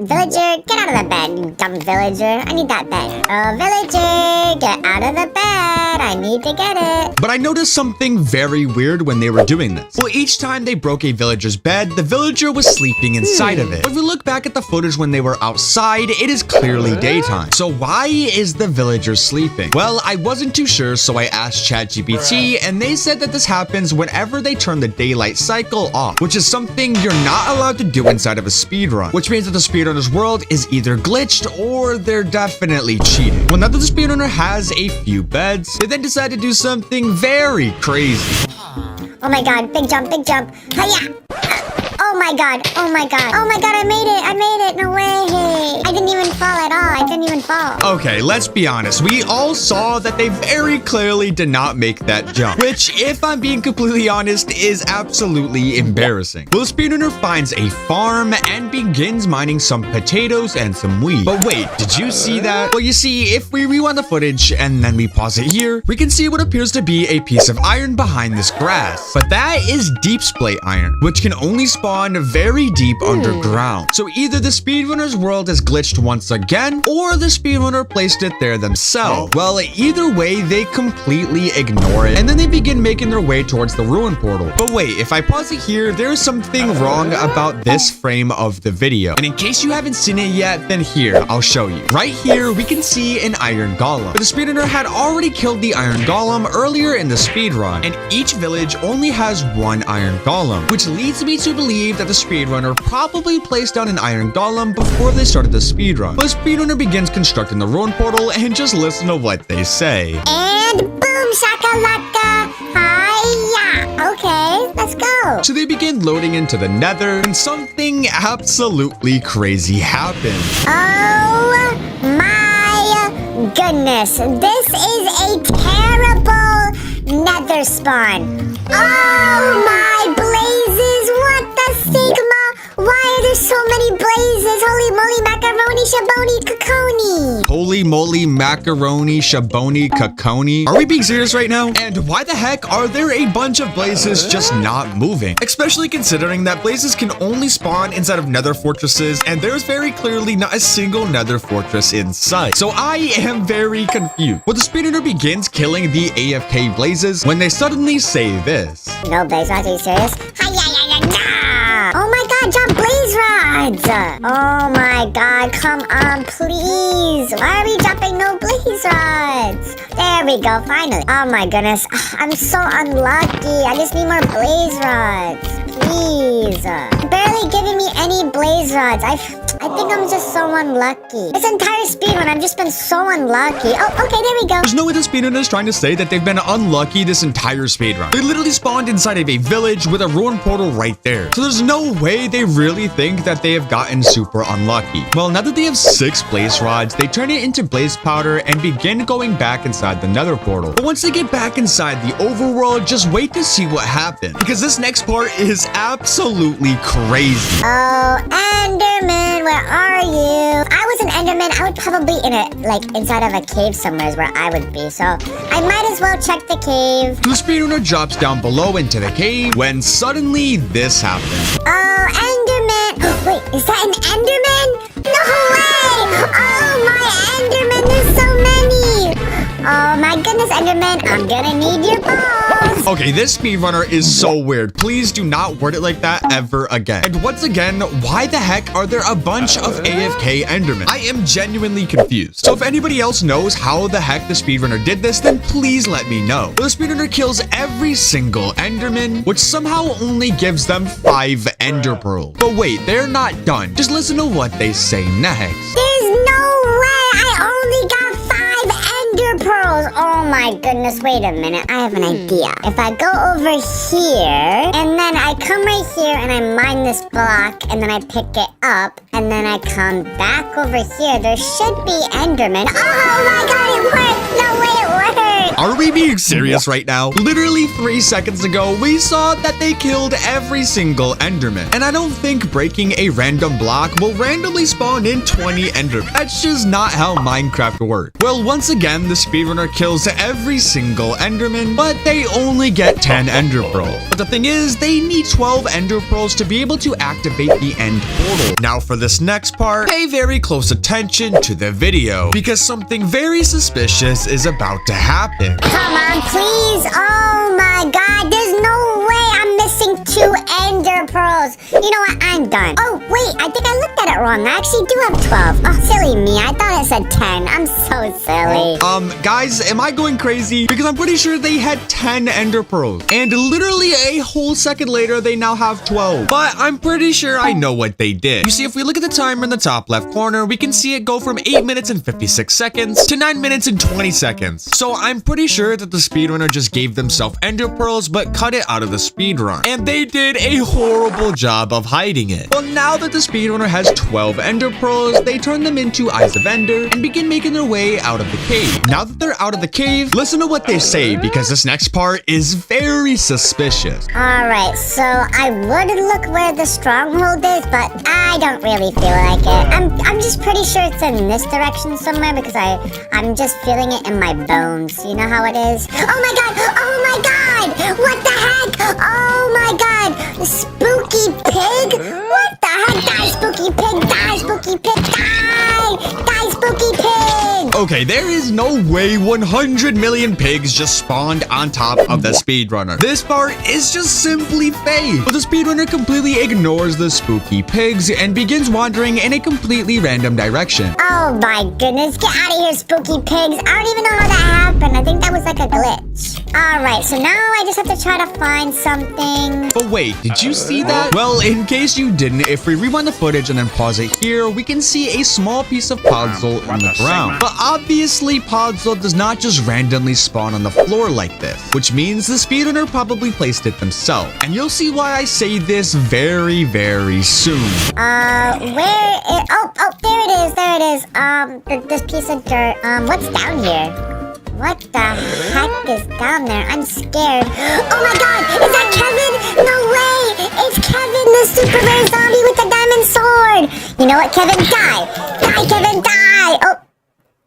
Villager, get out of the bed, you dumb villager. I need that bed. Oh, villager, get out of the bed. I need to get it. But I noticed something very weird when they were doing this. Well, each time they broke a villager's bed, the villager was sleeping inside of it. But if we look back at the footage when they were outside, it is clearly daytime. So why is the villager sleeping? Well, I wasn't too sure, so I asked ChatGPT, and they said that this happens whenever they turn the daylight cycle off, which is something you're not allowed to do inside of a speedrun, which means that the speedrunner's world is either glitched or they're definitely cheating. Well, now that the speedrunner has a few beds, they then decide to do something very crazy. Oh my god, big jump, big jump. Hiya! Oh my god, oh my god. Oh my god, I made it, no way. I didn't even fall at all, I didn't even fall. Okay, let's be honest. We all saw that they very clearly did not make that jump, which, if I'm being completely honest, is absolutely embarrassing. Well, the speedrunner finds a farm and begins mining some potatoes and some wheat. But wait, did you see that? Well, you see, if we rewind the footage and then we pause it here, we can see what appears to be a piece of iron behind this grass. But that is deep splate iron, which can only spawn very deep underground. So either the speedrunner's world is glitched once again, or the speedrunner placed it there themselves. Well, either way, they completely ignore it, and then they begin making their way towards the ruin portal. But wait, if I pause it here, there's something wrong about this frame of the video. And in case you haven't seen it yet, then here, I'll show you. Right here, we can see an iron golem. But the speedrunner had already killed the iron golem earlier in the speedrun, and each village only has 1 iron golem, which leads me to believe that the speedrunner probably placed down an iron golem before they started the speedrun. But the speedrunner begins constructing the ruin portal, and just listen to what they say. And boom, shakalaka. Hiya. Okay, let's go. So they begin loading into the nether, and something absolutely crazy happens. Oh my goodness. This is a terrible nether spawn. Oh my blazes. What the sigma? Why are there so many blazes? Holy moly, macaroni, shaboni, caconi. Holy moly, macaroni, shaboni, caconi. Are we being serious right now? And why the heck are there a bunch of blazes just not moving? Especially considering that blazes can only spawn inside of nether fortresses, and there's very clearly not a single nether fortress in sight. So I am very confused. Well, the speedrunner begins killing the AFK blazes when they suddenly say this. No blaze rods, are you serious? Oh my god, drop blaze rods! Oh my god, come on, please! Why are we dropping no blaze rods? There we go, finally. Oh my goodness, I'm so unlucky. I just need more blaze rods. Please. Barely giving me any blaze rods. I think I'm just so unlucky. This entire speedrun, I've just been so unlucky. Oh, okay, there we go. There's no way the speedrunner is trying to say that they've been unlucky this entire speedrun. They literally spawned inside of a village with a ruin portal right there. So there's no way they really think that they have gotten super unlucky. Well, now that they have 6 blaze rods, they turn it into blaze powder and begin going back inside the nether portal. But once they get back inside the overworld, just wait to see what happens, because this next part is absolutely crazy. Oh, Enderman, where are you? If I was an Enderman, I would probably inside of a cave somewhere is where I would be. So I might as well check the cave. The speedrunner drops down below into the cave when suddenly this happens. Oh, Enderman. Wait, is that an Enderman? No way! Oh, my Enderman, there's so many! Oh my goodness, Enderman, I'm gonna need your balls! Okay, this speedrunner is so weird. Please do not word it like that ever again. And once again, why the heck are there a bunch of AFK Endermen? I am genuinely confused. So if anybody else knows how the heck the speedrunner did this, then please let me know. The speedrunner kills every single Enderman, which somehow only gives them 5 Ender Pearls. But wait, they're not done. Just listen to what they say next. There's no way I only got 5 Ender Pearls. Oh my goodness, wait a minute. I have an idea. If I go over here, and then I come right here, and I mine this block, and then I pick it up, and then I come back over here, there should be Enderman. Oh my god, it worked! No way it worked! Are we being serious right now? Literally 3 seconds ago, we saw that they killed every single Enderman. And I don't think breaking a random block will randomly spawn in 20 Endermen. That's just not how Minecraft works. Well, once again, the speedrunner kills every single Enderman, but they only get 10 Ender Pearls. But the thing is, they need 12 Ender Pearls to be able to activate the end portal. Now for this next part, pay very close attention to the video, because something very suspicious is about to happen. Come on, please. Oh my god, there's no way I'm missing 2 Ender Pearls. You know what? I'm done. Oh, wait, I think I looked at it wrong. I actually do have 12. Oh, silly me. I thought it said 10. I'm so silly. Guys, am I going crazy? Because I'm pretty sure they had 10 Ender Pearls. And literally a whole second later, they now have 12. But I'm pretty sure I know what they did. You see, if we look at the timer in the top left corner, we can see it go from 8 minutes and 56 seconds to 9 minutes and 20 seconds. So I'm pretty sure that the speedrunner just gave themselves Ender Pearls, but cut it out of the speedrun. And they did a horrible job of hiding it. Well, now that the speedrunner has 12 Ender Pearls, they turn them into Eyes of Ender and begin making their way out of the cave. Now that they're out of the cave, listen to what they say, because this next part is very suspicious. Alright, so I would look where the stronghold is, but I don't really feel like it. I'm just pretty sure it's in this direction somewhere, because I'm just feeling it in my bones. You know how it is? Oh my god! Oh my god! What the heck? Oh my god! Spooky pig? What the heck? Die, spooky pig! Die, spooky pig! Die! Die, spooky pig! Okay, there is no way 100 million pigs just spawned on top of the speedrunner. This part is just simply fake. But the speedrunner completely ignores the spooky pigs and begins wandering in a completely random direction. Oh Oh my goodness, get out of here, spooky pigs. I don't even know how that happened. I think that was like a glitch. Alright, so now I just have to try to find something. But wait, did you see that? Well, in case you didn't, if we rewind the footage and then pause it here, we can see a small piece of puzzle in the ground. But obviously, puzzle does not just randomly spawn on the floor like this, which means the speedrunner probably placed it themselves. And you'll see why I say this very, very soon. There it is, there it is. This piece of dirt. What's down here? What the heck is down there? I'm scared. Oh my god! Is that Kevin? No way! It's Kevin, the super rare zombie with the diamond sword! You know what, Kevin? Die! Die, Kevin, die! Oh,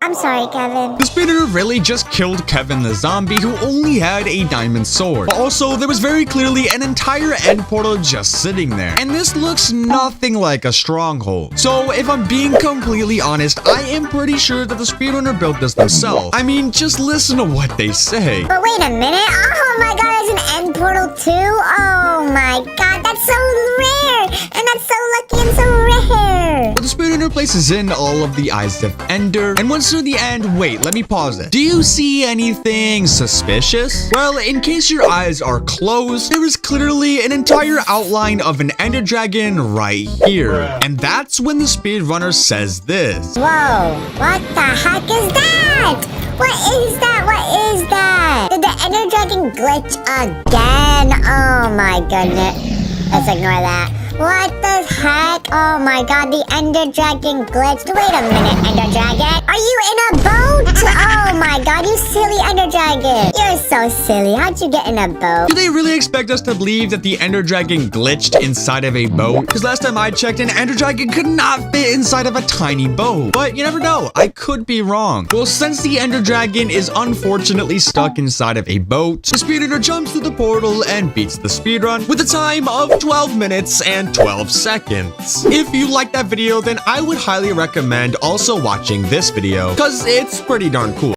I'm sorry, Kevin. The speedrunner really just killed Kevin the zombie who only had a diamond sword. But also, there was very clearly an entire end portal just sitting there. And this looks nothing like a stronghold. So if I'm being completely honest, I am pretty sure that the speedrunner built this themselves. I mean, just listen to what they say. But wait a minute. Oh my god, there's an end portal too? Oh my god, that's so rare! And that's so lucky and so rare! But the speedrunner places in all of the eyes of Ender. And once through the end, wait, let me pause it. Do you see anything suspicious? Well, in case your eyes are closed, there is clearly an entire outline of an ender dragon right here. And that's when the speedrunner says this. Whoa, what the heck is that? What is that? What is that? Did the ender dragon glitch again? Oh my goodness. Let's ignore that. What the heck? Oh my god, the ender dragon glitched. Wait a minute, ender dragon. Are you in a boat? Oh my god, you silly ender dragon. You're so silly. How'd you get in a boat? Do they really expect us to believe that the ender dragon glitched inside of a boat? Because last time I checked, an ender dragon could not fit inside of a tiny boat. But you never know, I could be wrong. Well, since the ender dragon is unfortunately stuck inside of a boat, the speedrunner jumps through the portal and beats the speedrun with a time of 12 minutes and 12 seconds. If you like that video, then I would highly recommend also watching this video, because it's pretty darn cool.